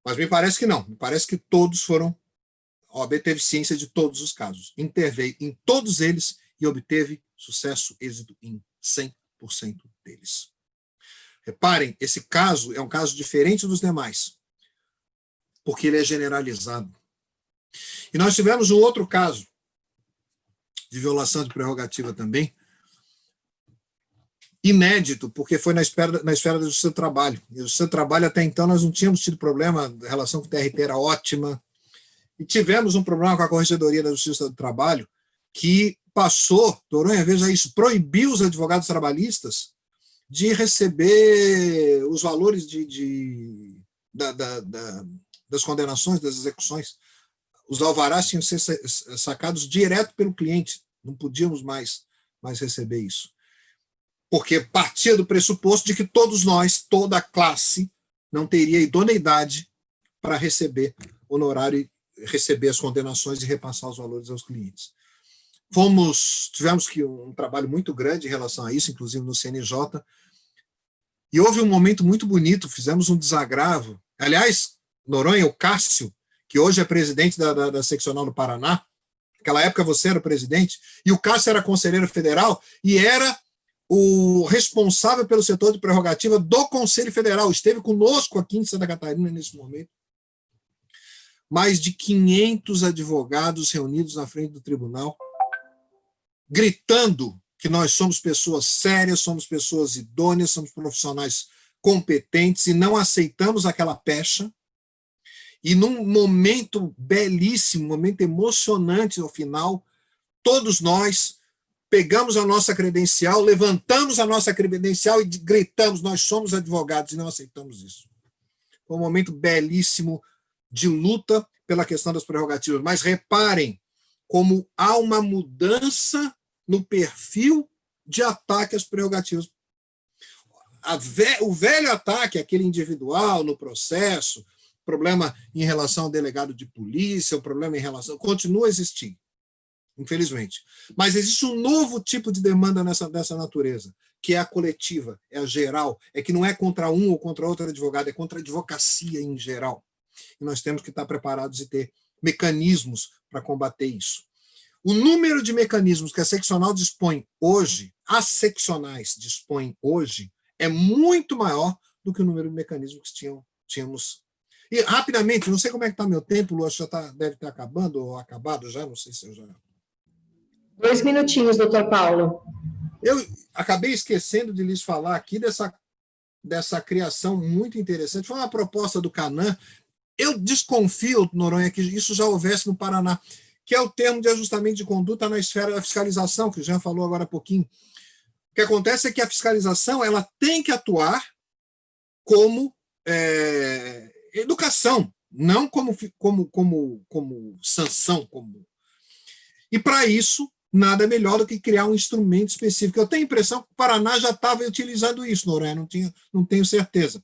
Mas me parece que não, me parece que todos foram, a OAB teve ciência de todos os casos, interveio em todos eles e obteve sucesso, êxito em 100% deles. Reparem, esse caso é um caso diferente dos demais, porque ele é generalizado. E nós tivemos um outro caso de violação de prerrogativa também, inédito, porque foi na esfera da Justiça do Trabalho. E a Justiça do Trabalho, até então, nós não tínhamos tido problema, a relação com o TRT era ótima, e tivemos um problema com a Corregedoria da Justiça do Trabalho, que passou, Noronha, veja isso, proibiu os advogados trabalhistas de receber os valores das condenações, das execuções. Os alvarás tinham que ser sacados direto pelo cliente, não podíamos mais receber isso. Porque partia do pressuposto de que todos nós, toda a classe, não teria idoneidade para receber honorário, receber as condenações e repassar os valores aos clientes. Tivemos um trabalho muito grande em relação a isso, inclusive no CNJ, e houve um momento muito bonito, fizemos um desagravo. Aliás, Noronha, o Cássio, que hoje é presidente da seccional do Paraná, naquela época você era o presidente, e o Cássio era conselheiro federal, e era o responsável pelo setor de prerrogativa do Conselho Federal, esteve conosco aqui em Santa Catarina nesse momento. Mais de 500 advogados reunidos na frente do tribunal, gritando que nós somos pessoas sérias, somos pessoas idôneas, somos profissionais competentes e não aceitamos aquela pecha. E num momento belíssimo, um momento emocionante ao final, todos nós pegamos a nossa credencial, levantamos a nossa credencial e gritamos, nós somos advogados e não aceitamos isso. Foi um momento belíssimo de luta pela questão das prerrogativas. Mas reparem como há uma mudança no perfil de ataque às prerrogativas. O velho ataque, aquele individual no processo, problema em relação ao delegado de polícia, o problema em relação... continua a existir, infelizmente. Mas existe um novo tipo de demanda dessa natureza, que é a coletiva, é a geral, é que não é contra um ou contra outro advogado, é contra a advocacia em geral. E nós temos que estar preparados e ter mecanismos para combater isso. O número de mecanismos que a seccional dispõe hoje, as seccionais dispõem hoje, é muito maior do que o número de mecanismos que tínhamos. E, rapidamente, não sei como é que está meu tempo, Lu, acho que já deve estar acabando, ou acabado já, não sei se eu já... 2 minutinhos, doutor Paulo. Eu acabei esquecendo de lhes falar aqui dessa criação muito interessante. Foi uma proposta do Canan. Eu desconfio, Noronha, que isso já houvesse no Paraná, que é o termo de ajustamento de conduta na esfera da fiscalização, que o Jean falou agora há pouquinho. O que acontece é que a fiscalização ela tem que atuar como educação, não como sanção. E, para isso, nada melhor do que criar um instrumento específico. Eu tenho a impressão que o Paraná já estava utilizando isso, Noronha, não tenho certeza.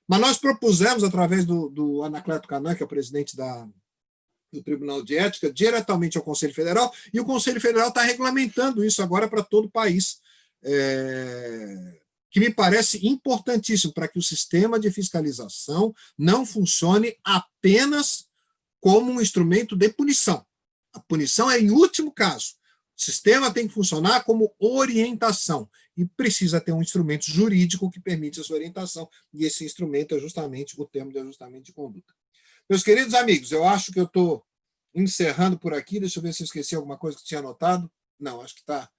Mas nós propusemos, através do Anacleto Canan, que é o presidente do Tribunal de Ética, diretamente ao Conselho Federal, e o Conselho Federal está regulamentando isso agora para todo o país, que me parece importantíssimo para que o sistema de fiscalização não funcione apenas como um instrumento de punição. A punição é em último caso. O sistema tem que funcionar como orientação e precisa ter um instrumento jurídico que permite essa orientação, e esse instrumento é justamente o termo de ajustamento de conduta. Meus queridos amigos, eu acho que eu estou encerrando por aqui. Deixa eu ver se eu esqueci alguma coisa que tinha anotado. Não, acho que está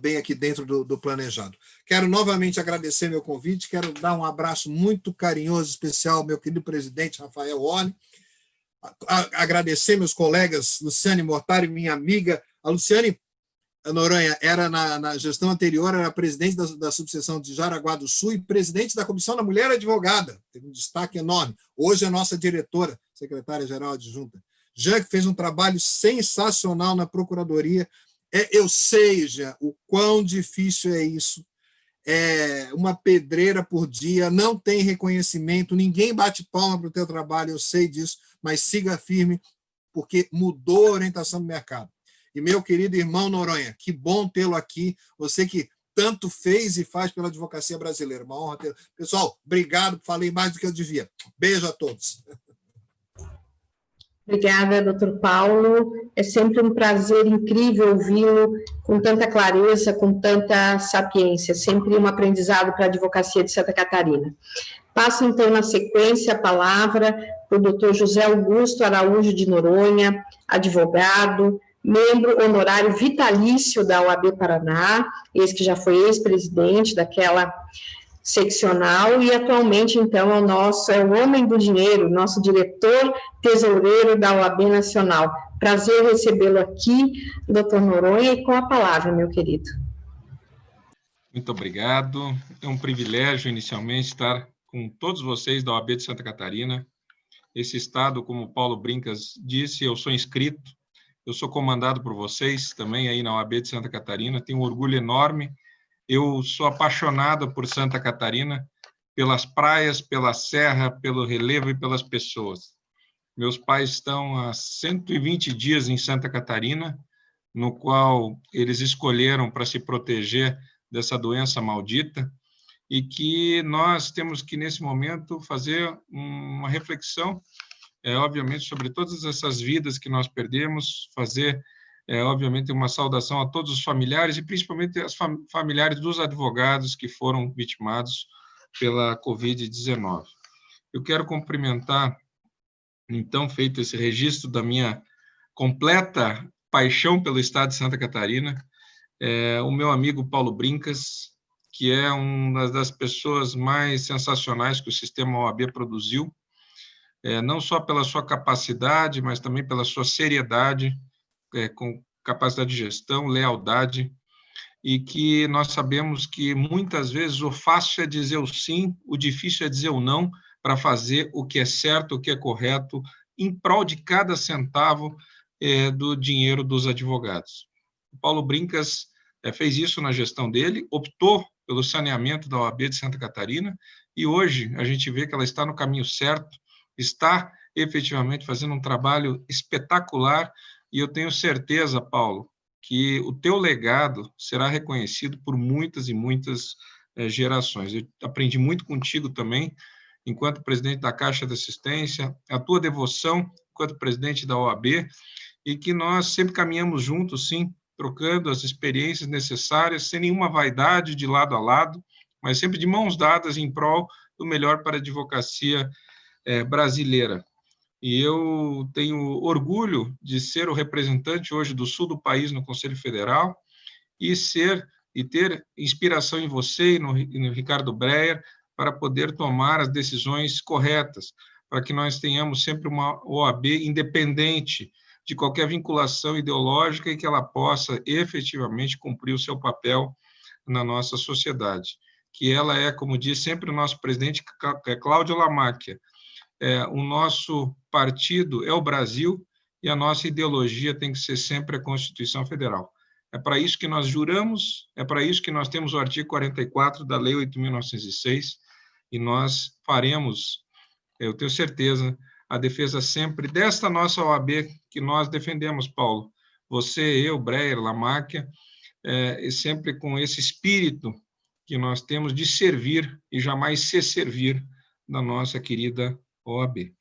bem aqui dentro do planejado. Quero novamente agradecer meu convite, quero dar um abraço muito carinhoso, especial ao meu querido presidente Rafael Orne, agradecer meus colegas Luciane Mortari, minha amiga. A Luciane Noronha era, na gestão anterior, era presidente da subseção de Jaraguá do Sul e presidente da Comissão da Mulher Advogada, teve um destaque enorme. Hoje é nossa diretora, secretária-geral adjunta. Jean, que fez um trabalho sensacional na Procuradoria. Eu sei, Jean, o quão difícil é isso. É uma pedreira por dia, não tem reconhecimento, ninguém bate palma para o teu trabalho, eu sei disso, mas siga firme, porque mudou a orientação do mercado. E meu querido irmão Noronha, que bom tê-lo aqui, você que tanto fez e faz pela advocacia brasileira, uma honra tê-lo. Pessoal, obrigado, falei mais do que eu devia. Beijo a todos. Obrigada, doutor Paulo. É sempre um prazer incrível ouvi-lo com tanta clareza, com tanta sapiência. Sempre um aprendizado para a advocacia de Santa Catarina. Passo, então, na sequência, a palavra para o doutor José Augusto Araújo de Noronha, advogado, membro honorário vitalício da OAB Paraná, esse que já foi ex-presidente daquela seccional, e atualmente, então, é o homem do dinheiro, nosso diretor tesoureiro da OAB Nacional. Prazer recebê-lo aqui, doutor Noronha, e com a palavra, meu querido. Muito obrigado. É um privilégio, inicialmente, estar com todos vocês da OAB de Santa Catarina. Esse estado, como o Paulo Brincas disse, eu sou inscrito, eu sou comandado por vocês também aí na OAB de Santa Catarina, tenho um orgulho enorme. Eu sou apaixonado por Santa Catarina, pelas praias, pela serra, pelo relevo e pelas pessoas. Meus pais estão há 120 dias em Santa Catarina, no qual eles escolheram para se proteger dessa doença maldita, e que nós temos que, nesse momento, fazer uma reflexão, obviamente, sobre todas essas vidas que nós perdemos, fazer obviamente, uma saudação a todos os familiares e principalmente aos familiares dos advogados que foram vitimados pela Covid-19. Eu quero cumprimentar, então, feito esse registro da minha completa paixão pelo Estado de Santa Catarina, o meu amigo Paulo Brincas, que é uma das pessoas mais sensacionais que o sistema OAB produziu, não só pela sua capacidade, mas também pela sua seriedade, com capacidade de gestão, lealdade, e que nós sabemos que, muitas vezes, o fácil é dizer o sim, o difícil é dizer o não, para fazer o que é certo, o que é correto, em prol de cada centavo do dinheiro dos advogados. O Paulo Brincas fez isso na gestão dele, optou pelo saneamento da OAB de Santa Catarina, e hoje a gente vê que ela está no caminho certo, está efetivamente fazendo um trabalho espetacular. E eu tenho certeza, Paulo, que o teu legado será reconhecido por muitas e muitas gerações. Eu aprendi muito contigo também, enquanto presidente da Caixa de Assistência, a tua devoção enquanto presidente da OAB, e que nós sempre caminhamos juntos, sim, trocando as experiências necessárias, sem nenhuma vaidade, de lado a lado, mas sempre de mãos dadas em prol do melhor para a advocacia brasileira. E eu tenho orgulho de ser o representante hoje do sul do país no Conselho Federal e ter inspiração em você e no Ricardo Breyer para poder tomar as decisões corretas, para que nós tenhamos sempre uma OAB independente de qualquer vinculação ideológica e que ela possa efetivamente cumprir o seu papel na nossa sociedade. Que ela é, como diz sempre o nosso presidente, Cláudio Lamáquia, o nosso partido é o Brasil e a nossa ideologia tem que ser sempre a Constituição Federal. É para isso que nós juramos, é para isso que nós temos o artigo 44 da Lei 8.906 e nós faremos, eu tenho certeza, a defesa sempre desta nossa OAB que nós defendemos, Paulo. Você, eu, Breyer, Lamáquia, e sempre com esse espírito que nós temos de servir e jamais se servir da nossa querida OAB.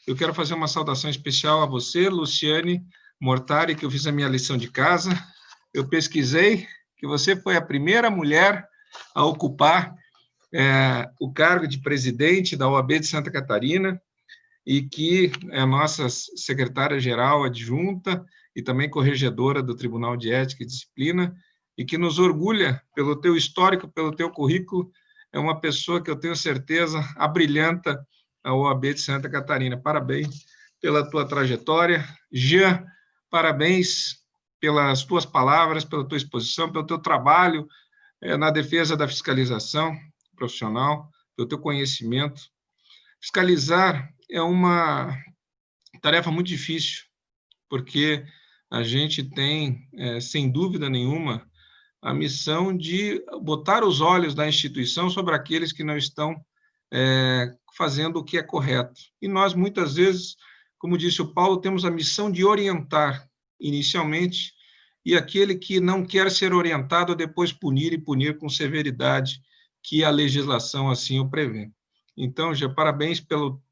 Eu quero fazer uma saudação especial a você, Luciane Mortari, que eu fiz a minha lição de casa. Eu pesquisei que você foi a primeira mulher a ocupar o cargo de presidente da OAB de Santa Catarina e que é a nossa secretária-geral adjunta e também corregedora do Tribunal de Ética e Disciplina e que nos orgulha pelo teu histórico, pelo teu currículo. É uma pessoa que eu tenho certeza abrilhanta a OAB de Santa Catarina. Parabéns pela tua trajetória. Jean, parabéns pelas tuas palavras, pela tua exposição, pelo teu trabalho na defesa da fiscalização profissional, pelo teu conhecimento. Fiscalizar é uma tarefa muito difícil, porque a gente tem, sem dúvida nenhuma, a missão de botar os olhos da instituição sobre aqueles que não estão fazendo o que é correto. E nós, muitas vezes, como disse o Paulo, temos a missão de orientar inicialmente, e aquele que não quer ser orientado, depois punir, e punir com severidade, que a legislação assim o prevê. Então, Gê, parabéns pelo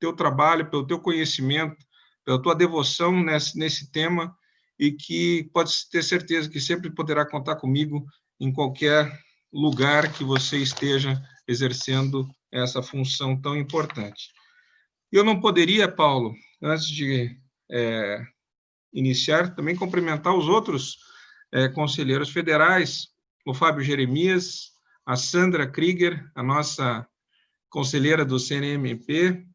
teu trabalho, pelo teu conhecimento, pela tua devoção nesse tema, e que pode ter certeza que sempre poderá contar comigo em qualquer lugar que você esteja exercendo essa função tão importante. Eu não poderia, Paulo, antes de iniciar, também cumprimentar os outros conselheiros federais, o Fábio Jeremias, a Sandra Krieger, a nossa conselheira do CNMP,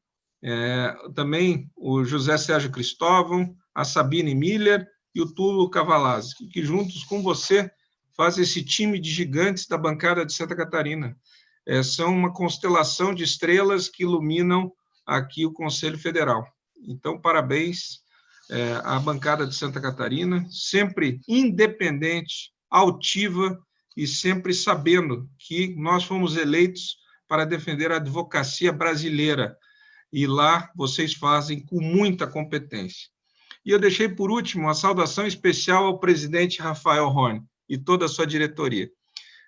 também o José Sérgio Cristóvão, a Sabine Miller e o Túlio Cavalazzi, que juntos com você fazem esse time de gigantes da bancada de Santa Catarina. São uma constelação de estrelas que iluminam aqui o Conselho Federal. Então, parabéns à bancada de Santa Catarina, sempre independente, altiva e sempre sabendo que nós fomos eleitos para defender a advocacia brasileira. E lá vocês fazem com muita competência. E eu deixei, por último, uma saudação especial ao presidente Rafael Horn e toda a sua diretoria.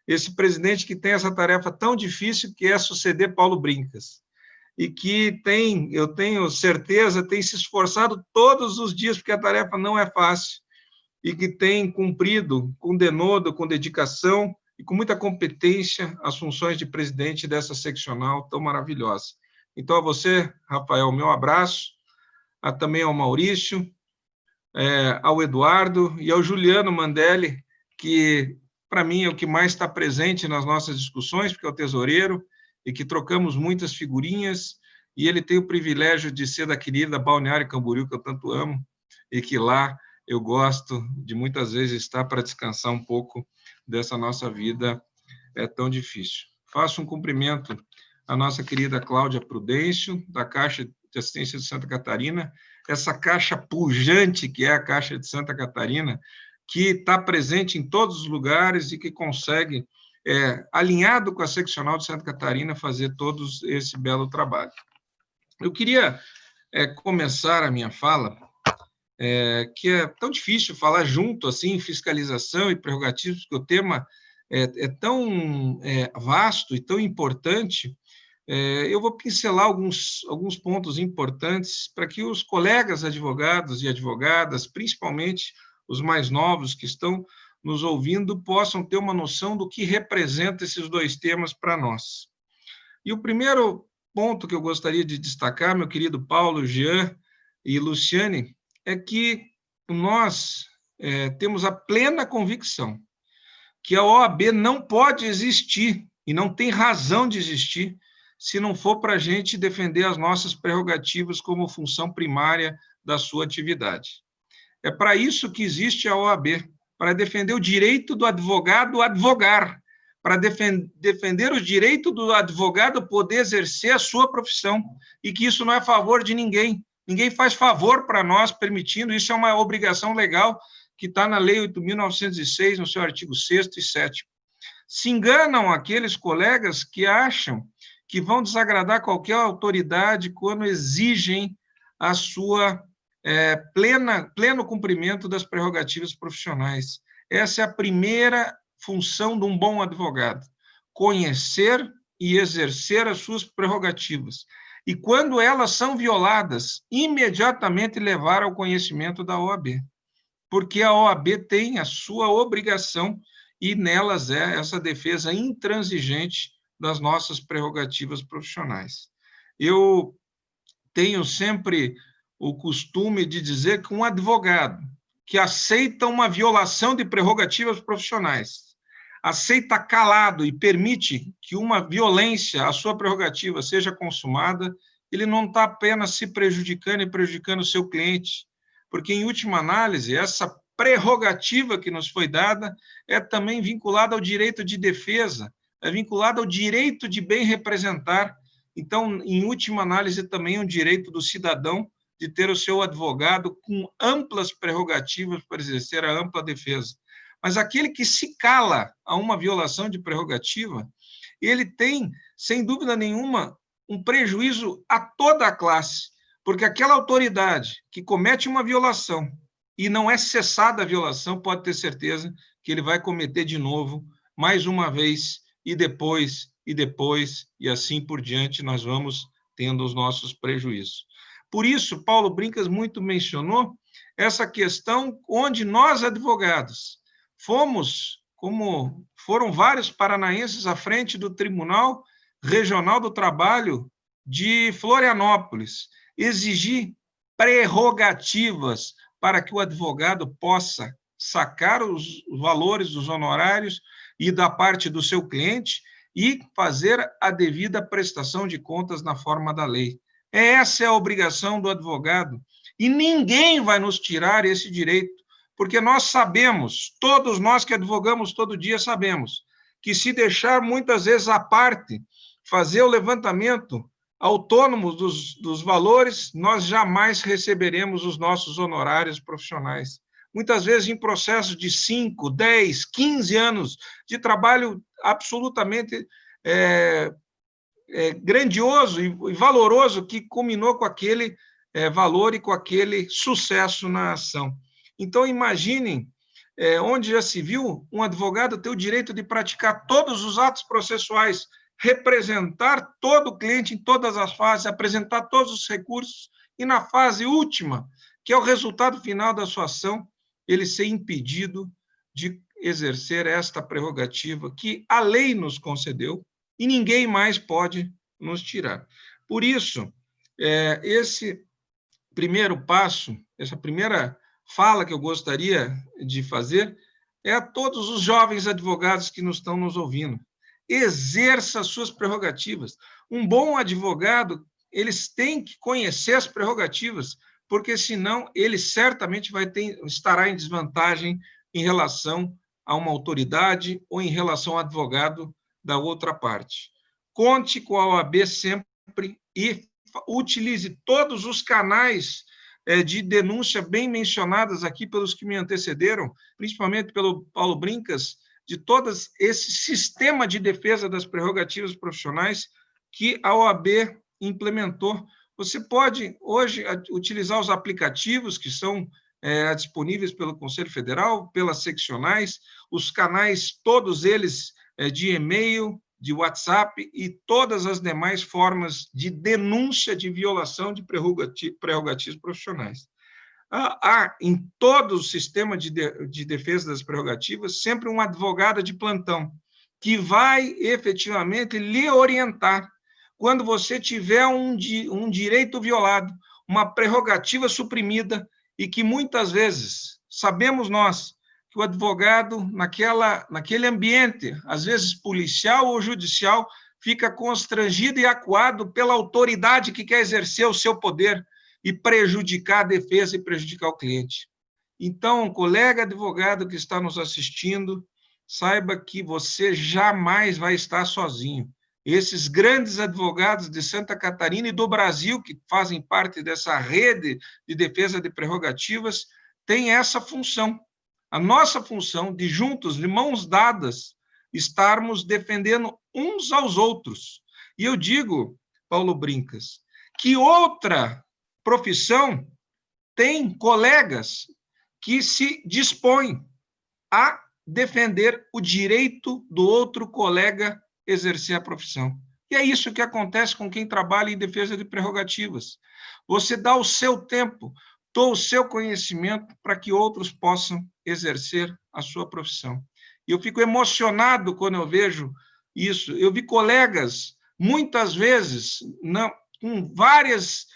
Esse presidente que tem essa tarefa tão difícil que é suceder Paulo Brincas. E que eu tenho certeza, tem se esforçado todos os dias, porque a tarefa não é fácil, e que tem cumprido com denodo, com dedicação e com muita competência as funções de presidente dessa seccional tão maravilhosa. Então, a você, Rafael, meu abraço, também ao Maurício, ao Eduardo e ao Juliano Mandelli, que, para mim, é o que mais está presente nas nossas discussões, porque é o tesoureiro, e que trocamos muitas figurinhas, e ele tem o privilégio de ser da querida Balneário Camboriú, que eu tanto amo, e que lá eu gosto de muitas vezes estar para descansar um pouco dessa nossa vida tão difícil. Faço um cumprimento à nossa querida Cláudia Prudêncio, da Caixa de Assistência de Santa Catarina, essa caixa pujante que é a Caixa de Santa Catarina, que está presente em todos os lugares e que consegue, alinhado com a seccional de Santa Catarina, fazer todo esse belo trabalho. Eu queria começar a minha fala, que é tão difícil falar junto, assim, fiscalização e prerrogativos, porque o tema é tão vasto e tão importante. Eu vou pincelar alguns pontos importantes para que os colegas advogados e advogadas, principalmente os mais novos que estão nos ouvindo possam ter uma noção do que representa esses dois temas para nós. E o primeiro ponto que eu gostaria de destacar, meu querido Paulo, Jean e Luciane, é que nós temos a plena convicção que a OAB não pode existir e não tem razão de existir se não for para a gente defender as nossas prerrogativas como função primária da sua atividade. É para isso que existe a OAB, para defender o direito do advogado advogar, para defender o direito do advogado poder exercer a sua profissão, e que isso não é a favor de ninguém. Ninguém faz favor para nós permitindo, isso é uma obrigação legal que está na Lei 8.906, no seu artigo 6º e 7º. Se enganam aqueles colegas que acham que vão desagradar qualquer autoridade quando exigem a sua pleno cumprimento das prerrogativas profissionais. Essa é a primeira função de um bom advogado, conhecer e exercer as suas prerrogativas. E quando elas são violadas, imediatamente levar ao conhecimento da OAB, porque a OAB tem a sua obrigação e nelas é essa defesa intransigente das nossas prerrogativas profissionais. Eu tenho sempre o costume de dizer que um advogado que aceita uma violação de prerrogativas profissionais, aceita calado e permite que uma violência à sua prerrogativa seja consumada, ele não está apenas se prejudicando e prejudicando o seu cliente, porque, em última análise, essa prerrogativa que nos foi dada é também vinculada ao direito de defesa, é vinculada ao direito de bem representar. Então, em última análise, também é um direito do cidadão de ter o seu advogado com amplas prerrogativas para exercer a ampla defesa. Mas aquele que se cala a uma violação de prerrogativa, ele tem, sem dúvida nenhuma, um prejuízo a toda a classe, porque aquela autoridade que comete uma violação e não é cessada a violação, pode ter certeza que ele vai cometer de novo, mais uma vez, e depois, e assim por diante, nós vamos tendo os nossos prejuízos. Por isso, Paulo Brincas muito mencionou essa questão onde nós, advogados, fomos, como foram vários paranaenses à frente do Tribunal Regional do Trabalho de Florianópolis, exigir prerrogativas para que o advogado possa sacar os valores dos honorários e da parte do seu cliente e fazer a devida prestação de contas na forma da lei. Essa é a obrigação do advogado e ninguém vai nos tirar esse direito, porque nós sabemos, todos nós que advogamos todo dia sabemos, que se deixar muitas vezes à parte, fazer o levantamento autônomo dos valores, nós jamais receberemos os nossos honorários profissionais. Muitas vezes em processo de 5, 10, 15 anos de trabalho absolutamente grandioso e valoroso que culminou com aquele valor e com aquele sucesso na ação. Então, imaginem onde já se viu um advogado ter o direito de praticar todos os atos processuais, representar todo o cliente em todas as fases, apresentar todos os recursos e, na fase última, que é o resultado final da sua ação, ele ser impedido de exercer esta prerrogativa que a lei nos concedeu e ninguém mais pode nos tirar. Por isso, esse primeiro passo, essa primeira fala que eu gostaria de fazer é a todos os jovens advogados que estão nos ouvindo. Exerça as suas prerrogativas. Um bom advogado, eles têm que conhecer as prerrogativas, porque senão ele certamente estará em desvantagem em relação a uma autoridade ou em relação ao advogado da outra parte. Conte com a OAB sempre e utilize todos os canais de denúncia bem mencionados aqui pelos que me antecederam, principalmente pelo Paulo Brincas, de todo esse sistema de defesa das prerrogativas profissionais que a OAB implementou. Você pode, hoje, utilizar os aplicativos que são disponíveis pelo Conselho Federal, pelas seccionais, os canais, todos eles de e-mail, de WhatsApp e todas as demais formas de denúncia de violação de prerrogativas profissionais. há em todo o sistema de defesa das prerrogativas sempre um advogado de plantão que vai efetivamente lhe orientar quando você tiver um direito violado, uma prerrogativa suprimida, e que muitas vezes, sabemos nós, que o advogado, naquele ambiente, às vezes policial ou judicial, fica constrangido e acuado pela autoridade que quer exercer o seu poder e prejudicar a defesa e prejudicar o cliente. Então, colega advogado que está nos assistindo, saiba que você jamais vai estar sozinho. Esses grandes advogados de Santa Catarina e do Brasil, que fazem parte dessa rede de defesa de prerrogativas, têm essa função. A nossa função de juntos, de mãos dadas, estarmos defendendo uns aos outros. E eu digo, Paulo Brincas, que outra profissão tem colegas que se dispõem a defender o direito do outro colega exercer a profissão. E é isso que acontece com quem trabalha em defesa de prerrogativas. Você dá o seu tempo, o seu conhecimento para que outros possam exercer a sua profissão. E eu fico emocionado quando eu vejo isso. Eu vi colegas, muitas vezes, com vários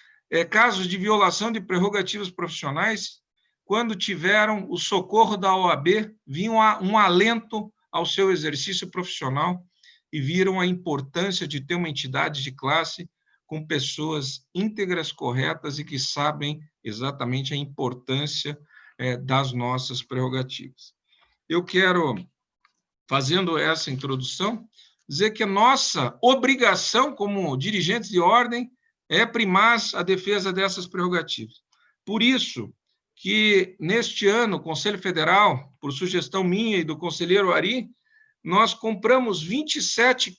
casos de violação de prerrogativas profissionais, quando tiveram o socorro da OAB, vinha um alento ao seu exercício profissional e viram a importância de ter uma entidade de classe com pessoas íntegras, corretas e que sabem exatamente a importância das nossas prerrogativas. Eu quero, fazendo essa introdução, dizer que a nossa obrigação como dirigentes de ordem é primar a defesa dessas prerrogativas. Por isso que, neste ano, o Conselho Federal, por sugestão minha e do conselheiro Ari, nós compramos 27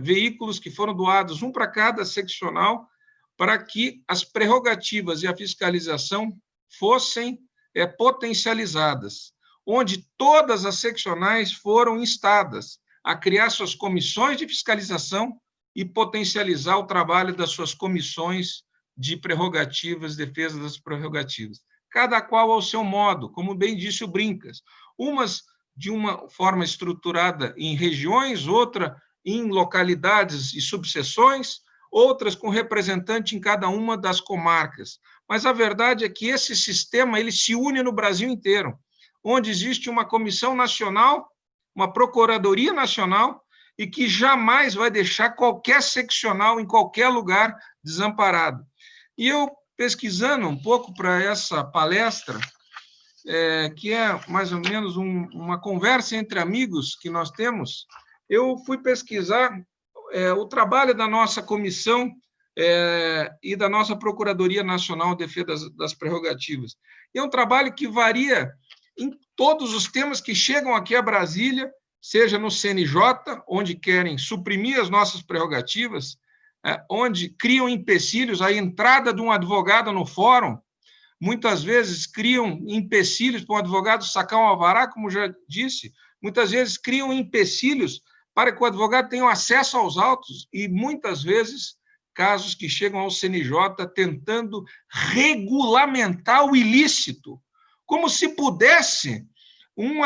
veículos que foram doados, um para cada seccional, para que as prerrogativas e a fiscalização fossem potencializadas, onde todas as seccionais foram instadas a criar suas comissões de fiscalização e potencializar o trabalho das suas comissões de prerrogativas, defesa das prerrogativas. Cada qual ao seu modo, como bem disse o Brincas, umas de uma forma estruturada em regiões, outra em localidades e subseções, outras com representante em cada uma das comarcas. Mas a verdade é que esse sistema ele se une no Brasil inteiro, onde existe uma comissão nacional, uma procuradoria nacional, e que jamais vai deixar qualquer seccional em qualquer lugar desamparado. E eu, pesquisando um pouco para essa palestra, que é mais ou menos uma conversa entre amigos que nós temos, eu fui pesquisar o trabalho da nossa comissão e da nossa Procuradoria Nacional de Defesa das Prerrogativas. E é um trabalho que varia em todos os temas que chegam aqui a Brasília, seja no CNJ, onde querem suprimir as nossas prerrogativas, onde criam empecilhos à entrada de um advogado no fórum, muitas vezes criam empecilhos para o advogado sacar um alvará, como já disse, muitas vezes criam empecilhos para que o advogado tenha acesso aos autos, e muitas vezes casos que chegam ao CNJ tentando regulamentar o ilícito, como se pudesse um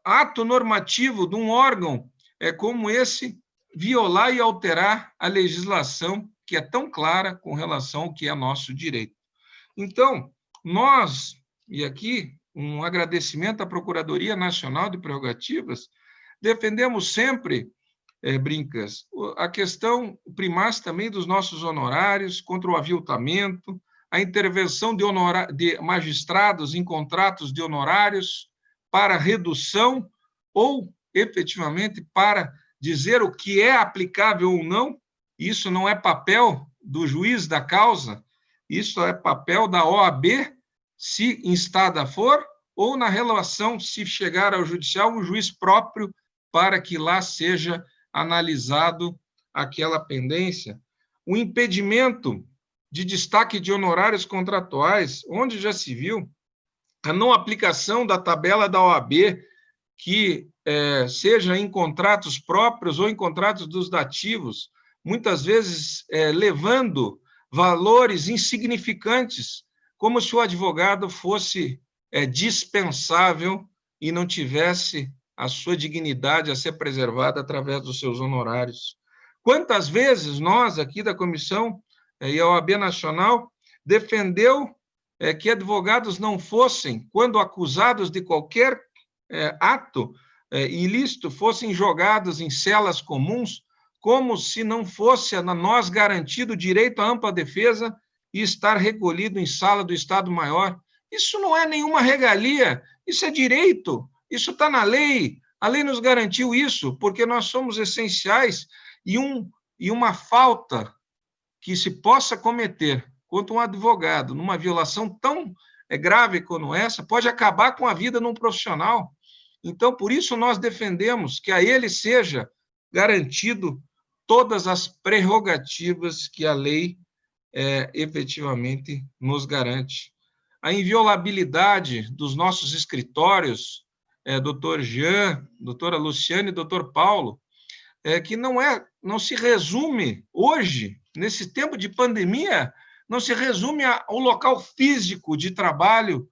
ato normativo de um órgão como esse violar e alterar a legislação que é tão clara com relação ao que é nosso direito. Então, nós, e aqui um agradecimento à Procuradoria Nacional de Prerrogativas, defendemos sempre, Brincas, a questão primária também dos nossos honorários, contra o aviltamento, a intervenção de magistrados em contratos de honorários para redução ou, efetivamente, para dizer o que é aplicável ou não. Isso não é papel do juiz da causa, isso é papel da OAB, se instada for, ou na relação, se chegar ao judicial, um juiz próprio, para que lá seja analisado aquela pendência. O impedimento de destaque de honorários contratuais, onde já se viu, a não aplicação da tabela da OAB, que seja em contratos próprios ou em contratos dos dativos, muitas vezes levando valores insignificantes, como se o advogado fosse dispensável e não tivesse a sua dignidade a ser preservada através dos seus honorários. Quantas vezes nós, aqui da comissão e a OAB Nacional, defendeu que advogados não fossem, quando acusados de qualquer ato ilícito, fossem jogados em celas comuns, como se não fosse a nós garantido o direito à ampla defesa e estar recolhido em sala do Estado-Maior. Isso não é nenhuma regalia, isso é direito, isso está na lei. A lei nos garantiu isso, porque nós somos essenciais, e uma falta que se possa cometer contra um advogado numa violação tão grave como essa pode acabar com a vida de um profissional. Então, por isso, nós defendemos que a ele seja garantido todas as prerrogativas que a lei efetivamente nos garante. A inviolabilidade dos nossos escritórios, doutor Jean, doutora Luciane e doutor Paulo, que não se resume hoje, nesse tempo de pandemia, não se resume ao local físico de trabalho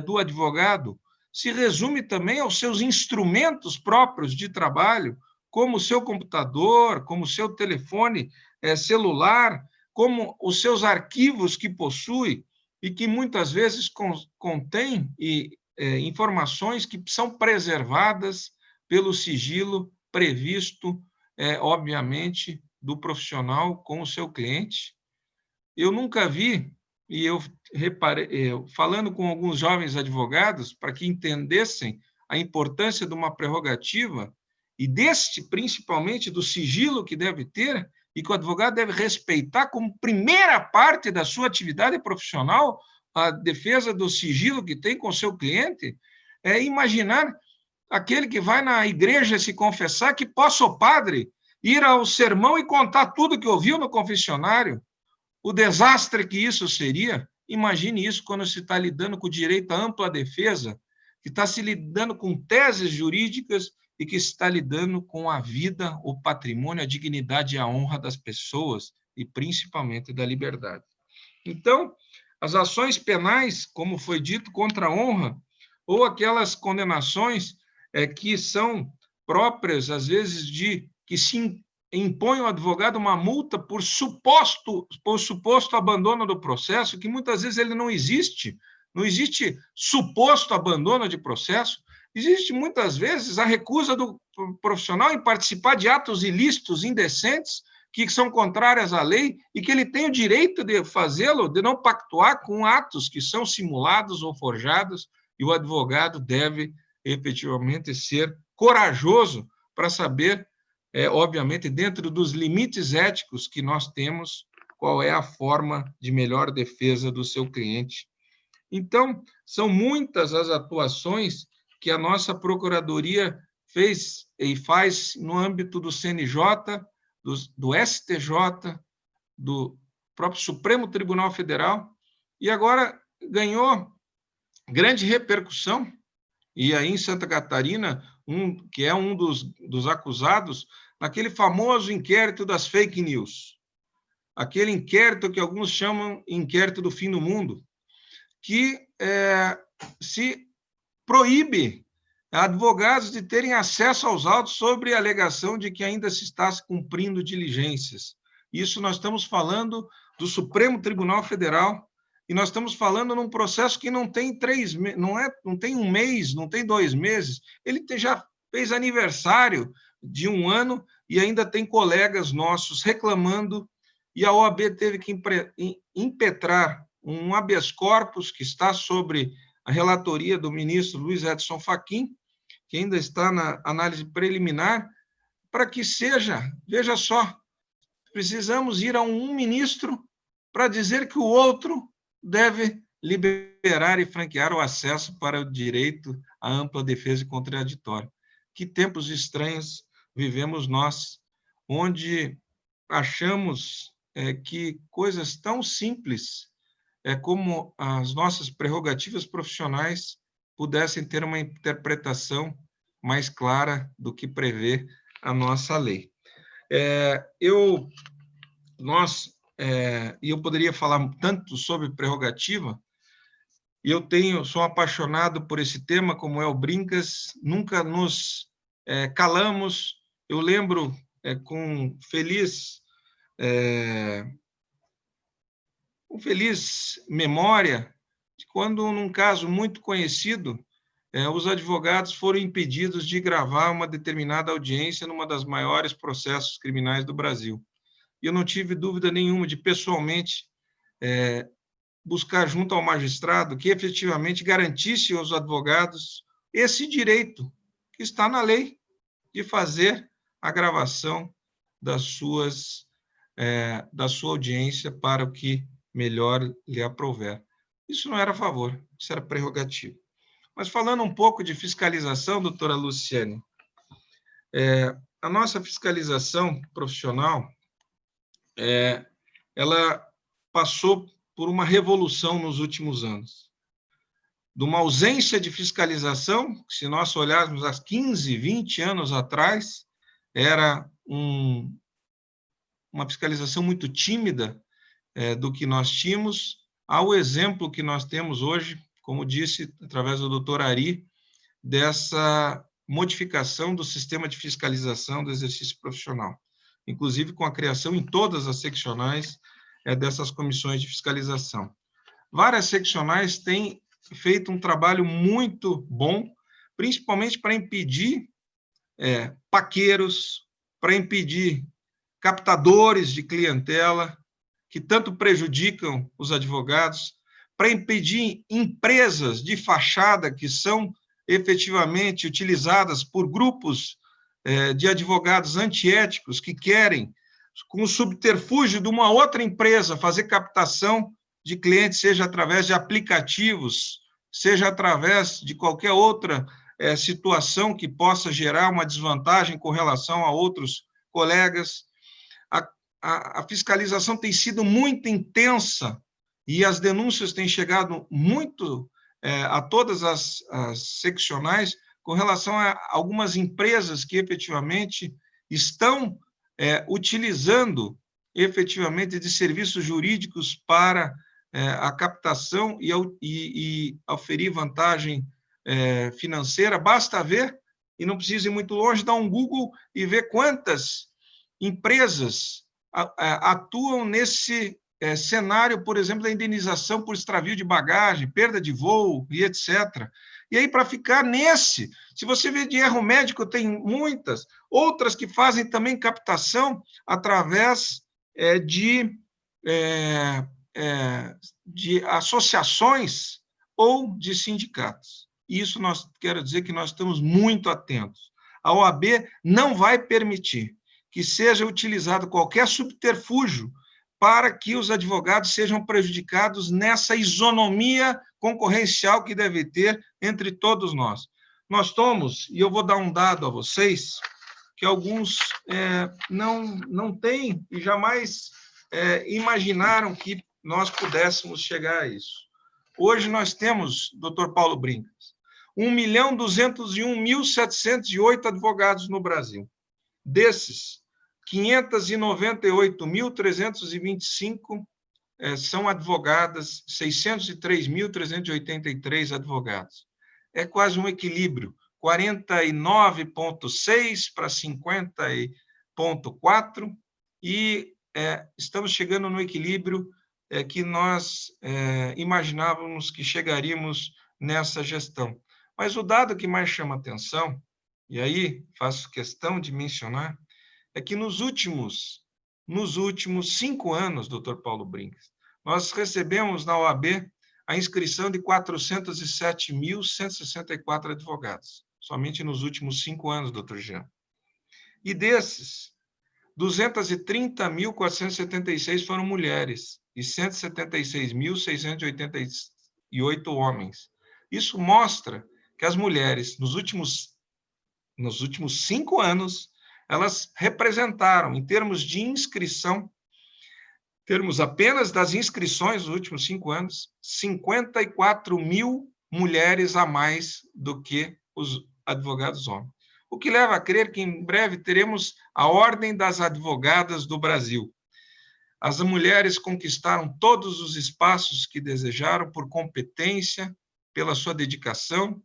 do advogado, se resume também aos seus instrumentos próprios de trabalho, como o seu computador, como o seu telefone celular, como os seus arquivos que possui e que muitas vezes contém informações que são preservadas pelo sigilo previsto, obviamente, do profissional com o seu cliente. Eu nunca vi, e eu reparei, falando com alguns jovens advogados, para que entendessem a importância de uma prerrogativa, e principalmente do sigilo que deve ter, e que o advogado deve respeitar como primeira parte da sua atividade profissional, a defesa do sigilo que tem com o seu cliente, imaginar aquele que vai na igreja se confessar que possa o padre ir ao sermão e contar tudo que ouviu no confessionário. O desastre que isso seria. Imagine isso quando se está lidando com o direito à ampla defesa, que está se lidando com teses jurídicas e que está lidando com a vida, o patrimônio, a dignidade e a honra das pessoas e principalmente da liberdade. Então, as ações penais, como foi dito, contra a honra, ou aquelas condenações que são próprias, às vezes, de que se impõe ao advogado uma multa por suposto abandono do processo, que muitas vezes ele não existe suposto abandono de processo, existe muitas vezes a recusa do profissional em participar de atos ilícitos, indecentes, que são contrárias à lei e que ele tem o direito de fazê-lo, de não pactuar com atos que são simulados ou forjados, e o advogado deve efetivamente ser corajoso para saber, obviamente, dentro dos limites éticos que nós temos, qual é a forma de melhor defesa do seu cliente. Então, são muitas as atuações que a nossa Procuradoria fez e faz no âmbito do CNJ, do STJ, do próprio Supremo Tribunal Federal, e agora ganhou grande repercussão, e aí em Santa Catarina, que é um dos acusados, naquele famoso inquérito das fake news, aquele inquérito que alguns chamam inquérito do fim do mundo, que se proíbe advogados de terem acesso aos autos sobre a alegação de que ainda se está cumprindo diligências. Isso nós estamos falando do Supremo Tribunal Federal, e nós estamos falando num processo que não tem não tem um mês, não tem 2 meses, ele já fez aniversário de 1 ano e ainda tem colegas nossos reclamando, e a OAB teve que impetrar um habeas corpus que está sobre a relatoria do ministro Luiz Edson Fachin, que ainda está na análise preliminar, para que seja, veja só, precisamos ir a um ministro para dizer que o outro deve liberar e franquear o acesso para o direito à ampla defesa e contraditório. Que tempos estranhos vivemos nós, onde achamos que coisas tão simples como as nossas prerrogativas profissionais pudessem ter uma interpretação mais clara do que prevê a nossa lei. Eu poderia falar tanto sobre prerrogativa, e eu sou apaixonado por esse tema, como é o Brincas, nunca nos calamos. Eu lembro com feliz memória de quando, num caso muito conhecido, os advogados foram impedidos de gravar uma determinada audiência numa das maiores processos criminais do Brasil. E eu não tive dúvida nenhuma de, pessoalmente, buscar junto ao magistrado que efetivamente garantisse aos advogados esse direito que está na lei de fazer a gravação da sua audiência para o que melhor lhe aprouver. Isso não era a favor, isso era prerrogativo. Mas falando um pouco de fiscalização, doutora Luciane, a nossa fiscalização profissional, ela passou por uma revolução nos últimos anos. De uma ausência de fiscalização, que, se nós olharmos há 15, 20 anos atrás, era uma fiscalização muito tímida do que nós tínhamos, ao exemplo que nós temos hoje, como disse, através do doutor Ari, dessa modificação do sistema de fiscalização do exercício profissional, inclusive com a criação em todas as seccionais dessas comissões de fiscalização. Várias seccionais têm feito um trabalho muito bom, principalmente para impedir paqueros, para impedir captadores de clientela, que tanto prejudicam os advogados, para impedir empresas de fachada que são efetivamente utilizadas por grupos de advogados antiéticos que querem, com o subterfúgio de uma outra empresa, fazer captação de clientes, seja através de aplicativos, seja através de qualquer outra situação que possa gerar uma desvantagem com relação a outros colegas. A fiscalização tem sido muito intensa e as denúncias têm chegado muito a todas as seccionais com relação a algumas empresas que efetivamente estão utilizando efetivamente de serviços jurídicos para a captação e oferir vantagem financeira. Basta ver, e não precisa ir muito longe, dar um Google e ver quantas empresas atuam nesse cenário, por exemplo, da indenização por extravio de bagagem, perda de voo e etc. E aí, para ficar nesse, se você vê de erro médico, tem muitas, outras que fazem também captação através de associações ou de sindicatos. Isso quero dizer que nós estamos muito atentos. A OAB não vai permitir que seja utilizado qualquer subterfúgio para que os advogados sejam prejudicados nessa isonomia concorrencial que deve ter entre todos nós. Nós somos, e eu vou dar um dado a vocês, que alguns não têm e jamais imaginaram que nós pudéssemos chegar a isso. Hoje nós temos, doutor Paulo Brincas, 1.201.708 advogados no Brasil. Desses, 598.325 são advogadas, 603.383 advogados. É quase um equilíbrio, 49,6 para 50,4, e estamos chegando no equilíbrio que nós imaginávamos que chegaríamos nessa gestão. Mas o dado que mais chama atenção, e aí faço questão de mencionar, é que nos últimos 5 anos, doutor Paulo Brincas, nós recebemos na OAB a inscrição de 407.164 advogados, somente nos últimos 5 anos, doutor Jean. E desses, 230.476 foram mulheres e 176.688 homens. Isso mostra que as mulheres, nos últimos 5 anos, elas representaram, em termos de inscrição, termos apenas das inscrições nos últimos 5 anos, 54.000 mulheres a mais do que os advogados homens. O que leva a crer que em breve teremos a Ordem das Advogadas do Brasil. as mulheres conquistaram todos os espaços que desejaram por competência, pela sua dedicação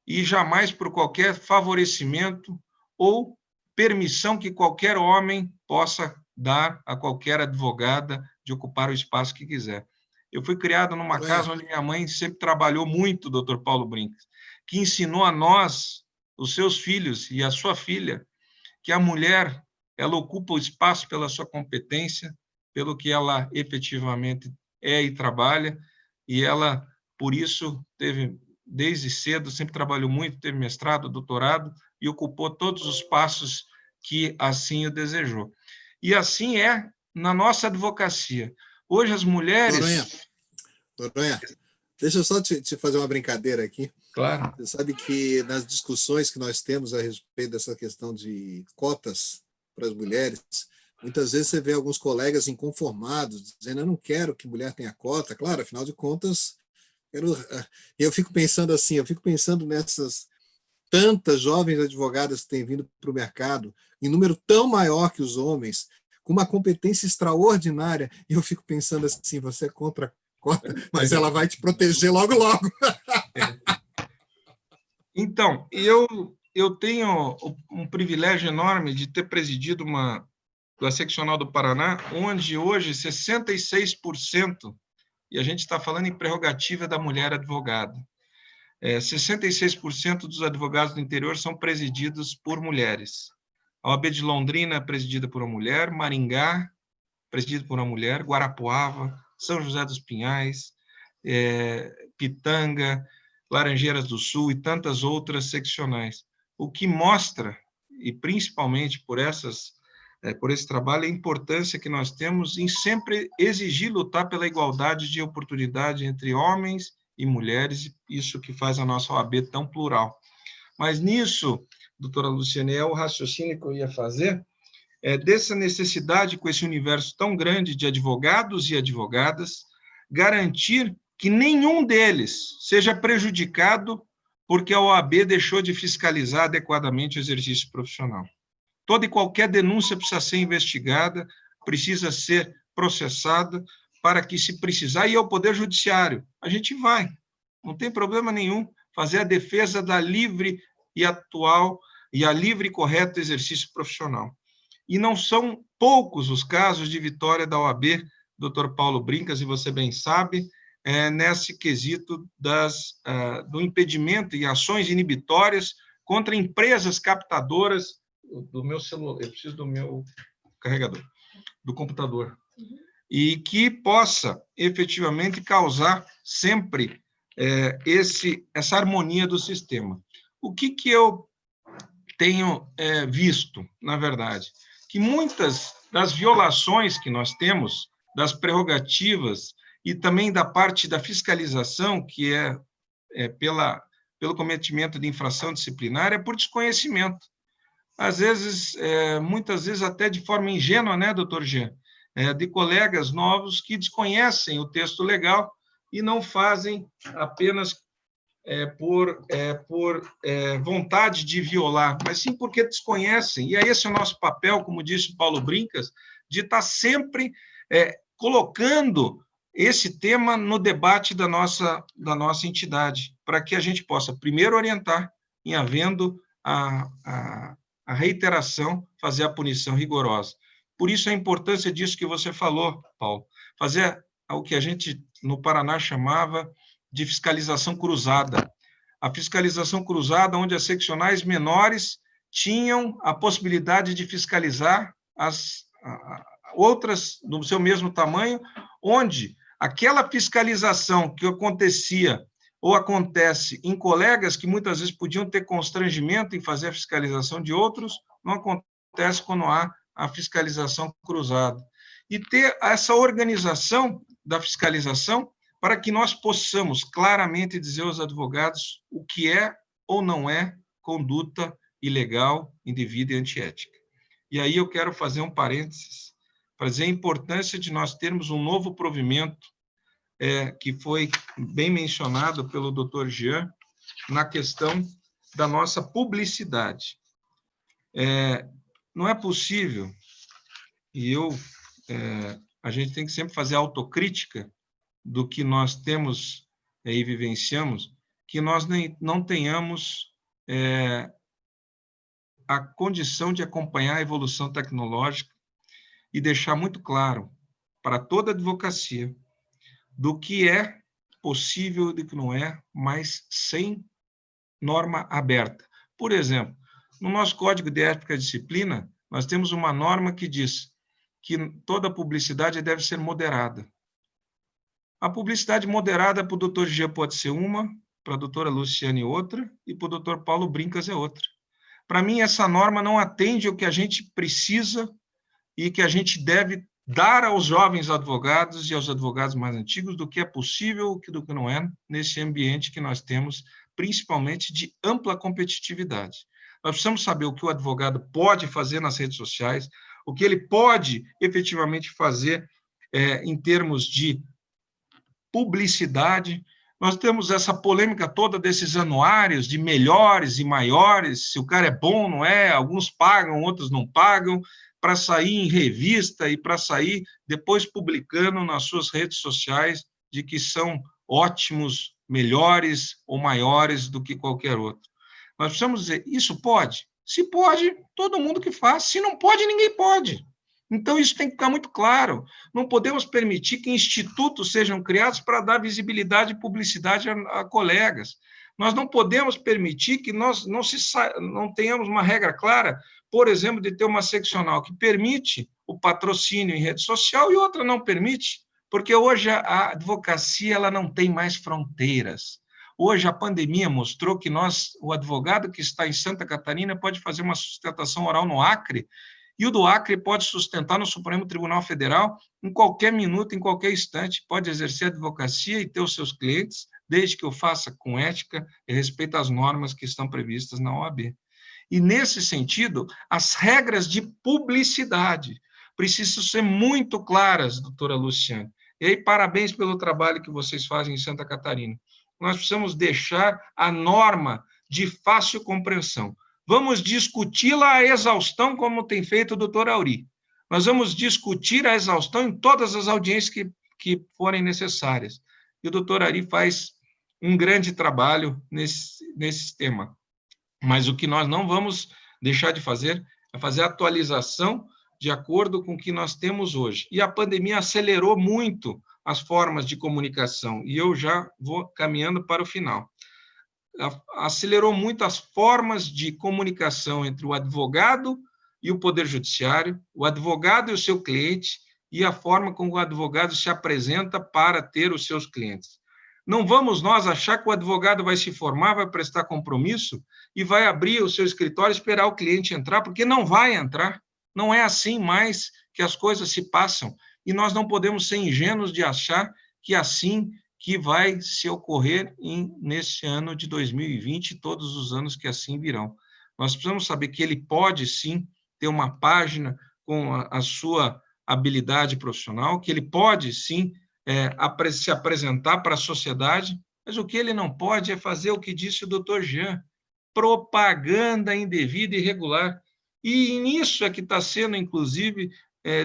e jamais por qualquer favorecimento ou permissão que qualquer homem possa dar a qualquer advogada de ocupar o espaço que quiser. Eu fui criado numa casa onde minha mãe sempre trabalhou muito, doutor Paulo Brincas, que ensinou a nós, os seus filhos e a sua filha, que a mulher, ela ocupa o espaço pela sua competência, pelo que ela efetivamente é e trabalha, e ela, por isso, teve, desde cedo, sempre trabalhou muito, teve mestrado, doutorado, e ocupou todos os passos que assim o desejou. E assim é na nossa advocacia. Hoje as mulheres... Noronha, deixa eu só te fazer uma brincadeira aqui. Claro. Você sabe que nas discussões que nós temos a respeito dessa questão de cotas para as mulheres, muitas vezes você vê alguns colegas inconformados, dizendo, eu não quero que mulher tenha cota. Claro, afinal de contas, eu fico pensando assim, eu fico pensando nessas tantas jovens advogadas que têm vindo para o mercado, em número tão maior que os homens, com uma competência extraordinária, e eu fico pensando assim, você é contra a cota, mas ela vai te proteger logo, logo. Então, eu tenho um privilégio enorme de ter presidido a seccional do Paraná, onde hoje 66%, e a gente está falando em prerrogativa da mulher advogada, 66% dos advogados do interior são presididos por mulheres. A OAB de Londrina é presidida por uma mulher, Maringá, presidido por uma mulher, Guarapuava, São José dos Pinhais, Pitanga, Laranjeiras do Sul e tantas outras seccionais. O que mostra, e principalmente por esse trabalho, a importância que nós temos em sempre exigir lutar pela igualdade de oportunidade entre homens e mulheres, isso que faz a nossa OAB tão plural. Mas nisso, doutora Luciane, é o raciocínio que eu ia fazer, dessa necessidade, com esse universo tão grande de advogados e advogadas, garantir que nenhum deles seja prejudicado porque a OAB deixou de fiscalizar adequadamente o exercício profissional. Toda e qualquer denúncia precisa ser investigada, precisa ser processada, para que, se precisar, ir ao Poder Judiciário. A gente vai, não tem problema nenhum, fazer a defesa da livre e atual e a livre e correto exercício profissional. E não são poucos os casos de vitória da OAB, doutor Paulo Brincas, e você bem sabe, nesse quesito do impedimento e ações inibitórias contra empresas captadoras do meu celular, eu preciso do meu carregador, do computador, e que possa efetivamente causar sempre essa harmonia do sistema. O que eu tenho visto, na verdade? Que muitas das violações que nós temos, das prerrogativas e também da parte da fiscalização, que pelo cometimento de infração disciplinar, é por desconhecimento. Às vezes, muitas vezes até de forma ingênua, né, doutor Jean? De colegas novos que desconhecem o texto legal e não fazem apenas por vontade de violar, mas sim porque desconhecem. E é esse o nosso papel, como disse o Paulo Brincas, de estar sempre colocando esse tema no debate da nossa entidade, para que a gente possa, primeiro, orientar, em havendo a reiteração, fazer a punição rigorosa. Por isso, a importância disso que você falou, Paulo, fazer o que a gente, no Paraná, chamava de fiscalização cruzada. A fiscalização cruzada, onde as seccionais menores tinham a possibilidade de fiscalizar as outras do seu mesmo tamanho, onde aquela fiscalização que acontecia ou acontece em colegas que muitas vezes podiam ter constrangimento em fazer a fiscalização de outros, não acontece quando há a fiscalização cruzada. E ter essa organização da fiscalização para que nós possamos claramente dizer aos advogados o que é ou não é conduta ilegal, indevida e antiética. E aí eu quero fazer um parênteses para dizer a importância de nós termos um novo provimento que foi bem mencionado pelo doutor Jean na questão da nossa publicidade. Não é possível, e eu a gente tem que sempre fazer autocrítica do que nós temos e vivenciamos, que nós não tenhamos a condição de acompanhar a evolução tecnológica e deixar muito claro para toda a advocacia do que é possível e do que não é, mas sem norma aberta. Por exemplo, no nosso Código de Ética e Disciplina, nós temos uma norma que diz que toda publicidade deve ser moderada. A publicidade moderada para o doutor Jean pode ser uma, para a doutora Luciane outra, e para o doutor Paulo Brincas é outra. Para mim, essa norma não atende ao que a gente precisa e que a gente deve dar aos jovens advogados e aos advogados mais antigos do que é possível e do que não é nesse ambiente que nós temos, principalmente de ampla competitividade. Nós precisamos saber o que o advogado pode fazer nas redes sociais, o que ele pode efetivamente fazer em termos de publicidade. Nós temos essa polêmica toda desses anuários de melhores e maiores, se o cara é bom, não é, alguns pagam, outros não pagam, para sair em revista e para sair depois publicando nas suas redes sociais de que são ótimos, melhores ou maiores do que qualquer outro. Nós precisamos dizer, isso pode? Se pode, todo mundo que faz. Se não pode, ninguém pode. Então, isso tem que ficar muito claro. Não podemos permitir que institutos sejam criados para dar visibilidade e publicidade a colegas. Nós não podemos permitir que nós não tenhamos uma regra clara, por exemplo, de ter uma seccional que permite o patrocínio em rede social e outra não permite, porque hoje a advocacia ela não tem mais fronteiras. Hoje a pandemia mostrou que o advogado que está em Santa Catarina pode fazer uma sustentação oral no Acre, e o do Acre pode sustentar no Supremo Tribunal Federal em qualquer minuto, em qualquer instante, pode exercer a advocacia e ter os seus clientes, desde que o faça com ética e respeito às normas que estão previstas na OAB. E, nesse sentido, as regras de publicidade precisam ser muito claras, doutora Luciane. E aí, parabéns pelo trabalho que vocês fazem em Santa Catarina. Nós precisamos deixar a norma de fácil compreensão. Vamos discuti-la à exaustão, como tem feito o doutor Auri. Nós vamos discutir a exaustão em todas as audiências que forem necessárias. E o doutor Auri faz um grande trabalho nesse tema. Mas o que nós não vamos deixar de fazer é fazer a atualização de acordo com o que nós temos hoje. E a pandemia acelerou muito as formas de comunicação, e eu já vou caminhando para o final. Acelerou muito as formas de comunicação entre o advogado e o Poder Judiciário, o advogado e o seu cliente, e a forma como o advogado se apresenta para ter os seus clientes. Não vamos nós achar que o advogado vai se formar, vai prestar compromisso e vai abrir o seu escritório e esperar o cliente entrar, porque não vai entrar. Não é assim mais que as coisas se passam. E nós não podemos ser ingênuos de achar que é assim que vai se ocorrer nesse ano de 2020 e todos os anos que assim virão. Nós precisamos saber que ele pode, sim, ter uma página com a sua habilidade profissional, que ele pode, sim, se apresentar para a sociedade, mas o que ele não pode é fazer o que disse o doutor Jean, propaganda indevida e irregular. E nisso é que está sendo, inclusive,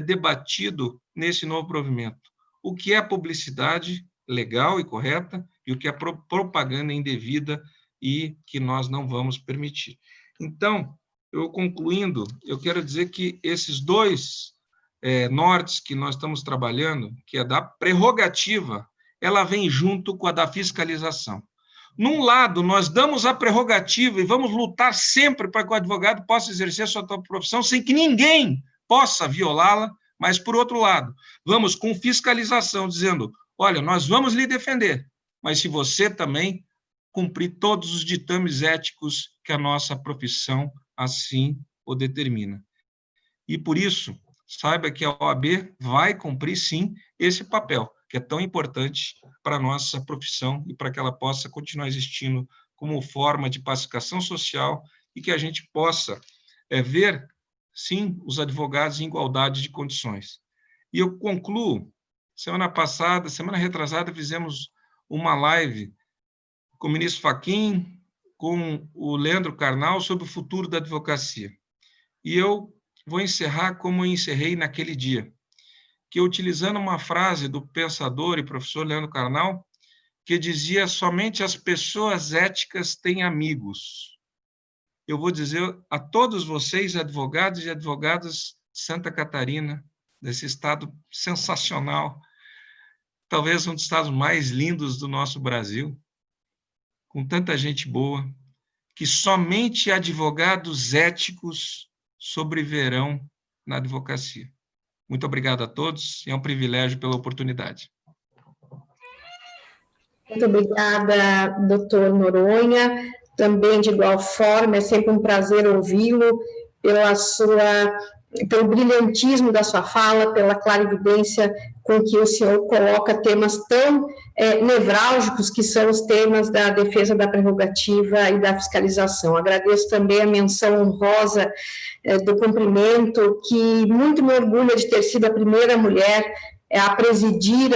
debatido nesse novo provimento. O que é publicidade legal e correta e o que é propaganda indevida e que nós não vamos permitir. Então, eu concluindo, eu quero dizer que esses dois nortes que nós estamos trabalhando, que é da prerrogativa, ela vem junto com a da fiscalização. Num lado, nós damos a prerrogativa e vamos lutar sempre para que o advogado possa exercer a sua profissão sem que ninguém possa violá-la, mas, por outro lado, vamos com fiscalização, dizendo, olha, nós vamos lhe defender, mas se você também cumprir todos os ditames éticos que a nossa profissão assim o determina. E, por isso, saiba que a OAB vai cumprir, sim, esse papel, que é tão importante para a nossa profissão e para que ela possa continuar existindo como forma de pacificação social e que a gente possa ver, sim, os advogados em igualdade de condições. E eu concluo, semana retrasada, fizemos uma live com o ministro Fachin, com o Leandro Carnal, sobre o futuro da advocacia. E eu vou encerrar como eu encerrei naquele dia. que, utilizando uma frase do pensador e professor Leandro Carnal, que dizia: somente as pessoas éticas têm amigos. Eu vou dizer a todos vocês, advogados e advogadas de Santa Catarina, desse estado sensacional, talvez um dos estados mais lindos do nosso Brasil, com tanta gente boa, que somente advogados éticos sobreviverão na advocacia. Muito obrigado a todos, e é um privilégio pela oportunidade. Muito obrigada, doutor Noronha. Também, de igual forma, é sempre um prazer ouvi-lo pelo brilhantismo da sua fala, pela clarividência com que o senhor coloca temas tão nevrálgicos que são os temas da defesa da prerrogativa e da fiscalização. Agradeço também a menção honrosa do cumprimento, que muito me orgulha de ter sido a primeira mulher a presidir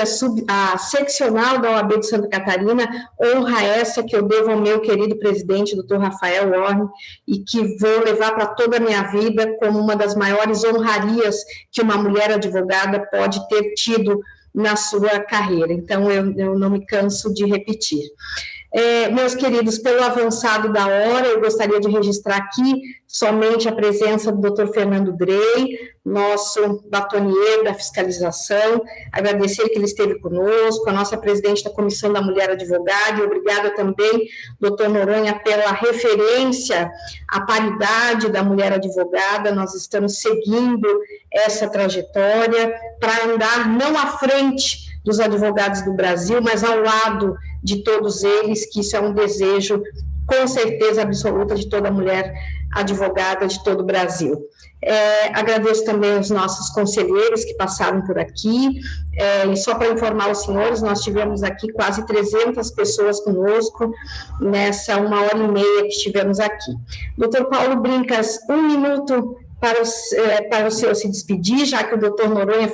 a seccional da OAB de Santa Catarina, honra essa que eu devo ao meu querido presidente, doutor Rafael Warne, e que vou levar para toda a minha vida como uma das maiores honrarias que uma mulher advogada pode ter tido na sua carreira. Então, eu não me canso de repetir. Meus queridos, pelo avançado da hora, eu gostaria de registrar aqui somente a presença do Dr. Fernando Drey, nosso batonheiro da fiscalização, agradecer que ele esteve conosco, a nossa presidente da Comissão da Mulher Advogada, e obrigada também, doutor Noronha, pela referência à paridade da mulher advogada. Nós estamos seguindo essa trajetória para andar não à frente dos advogados do Brasil, mas ao lado de todos eles, que isso é um desejo, com certeza absoluta, de toda mulher advogada de todo o Brasil. Agradeço também os nossos conselheiros que passaram por aqui, e só para informar os senhores, nós tivemos aqui quase 300 pessoas conosco, nessa 1h30 que estivemos aqui. Doutor Paulo Brincas, 1 minuto para o senhor se despedir, já que o doutor Noronha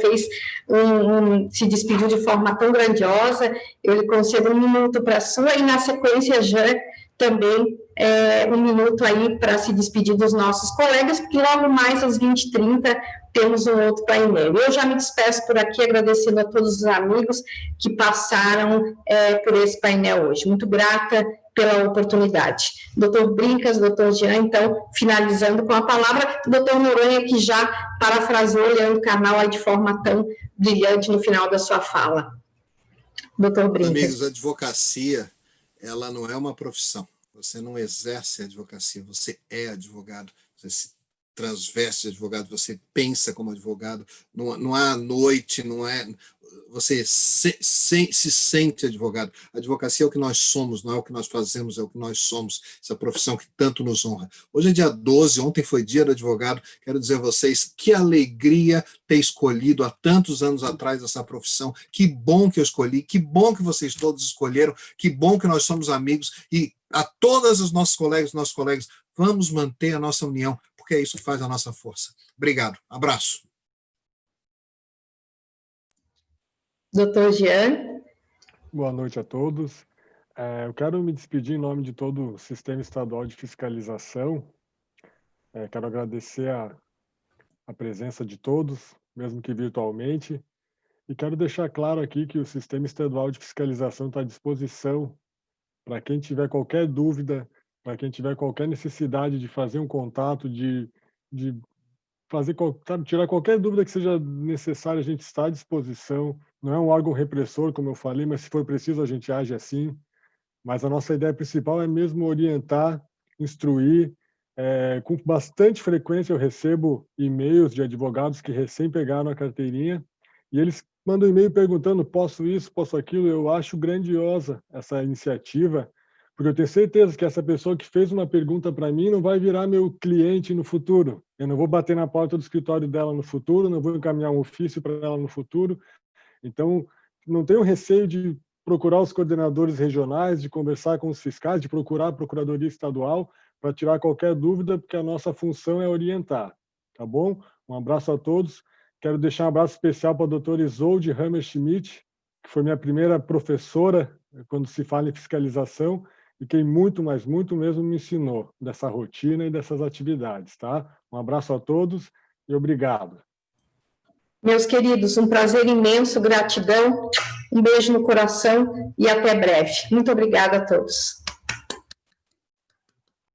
se despediu de forma tão grandiosa, eu lhe concedo 1 minuto para a sua, e na sequência já também 1 minuto aí para se despedir dos nossos colegas, porque logo mais às 20h30 temos um outro painel. Eu já me despeço por aqui, agradecendo a todos os amigos que passaram por esse painel hoje. Muito grata pela oportunidade. Doutor Brincas, doutor Jean, então, finalizando com a palavra, doutor Noronha, que já parafraseou Leandro Carnal aí de forma tão brilhante no final da sua fala. Doutor Brincas. Amigos, a advocacia, ela não é uma profissão. Você não exerce a advocacia, você é advogado, você se transveste de advogado, você pensa como advogado, não há noite, não é... Você se sente advogado. A advocacia é o que nós somos, não é o que nós fazemos, é o que nós somos, essa profissão que tanto nos honra. Hoje é dia 12, ontem foi dia do advogado, quero dizer a vocês que alegria ter escolhido há tantos anos atrás essa profissão, que bom que eu escolhi, que bom que vocês todos escolheram, que bom que nós somos amigos, e a todos os nossos colegas, vamos manter a nossa união, porque é isso que faz a nossa força. Obrigado, abraço. Doutor Jean. Boa noite a todos. Eu quero me despedir em nome de todo o Sistema Estadual de Fiscalização. Quero agradecer a presença de todos, mesmo que virtualmente, e quero deixar claro aqui que o Sistema Estadual de Fiscalização está à disposição para quem tiver qualquer dúvida, para quem tiver qualquer necessidade de fazer um contato, de tirar qualquer dúvida que seja necessária, a gente está à disposição. Não é um órgão repressor, como eu falei, mas se for preciso a gente age assim. Mas a nossa ideia principal é mesmo orientar, instruir. Com bastante frequência eu recebo e-mails de advogados que recém pegaram a carteirinha e eles mandam e-mail perguntando: posso isso, posso aquilo? Eu acho grandiosa essa iniciativa, porque eu tenho certeza que essa pessoa que fez uma pergunta para mim não vai virar meu cliente no futuro. Eu não vou bater na porta do escritório dela no futuro, não vou encaminhar um ofício para ela no futuro. Então, não tenho receio de procurar os coordenadores regionais, de conversar com os fiscais, de procurar a Procuradoria Estadual para tirar qualquer dúvida, porque a nossa função é orientar. Tá bom? Um abraço a todos. Quero deixar um abraço especial para a doutora Isolde Hammerschmidt, que foi minha primeira professora quando se fala em fiscalização, e quem muito, mas muito mesmo me ensinou dessa rotina e dessas atividades, tá? Um abraço a todos e obrigado. Meus queridos, um prazer imenso, gratidão, um beijo no coração e até breve. Muito obrigada a todos.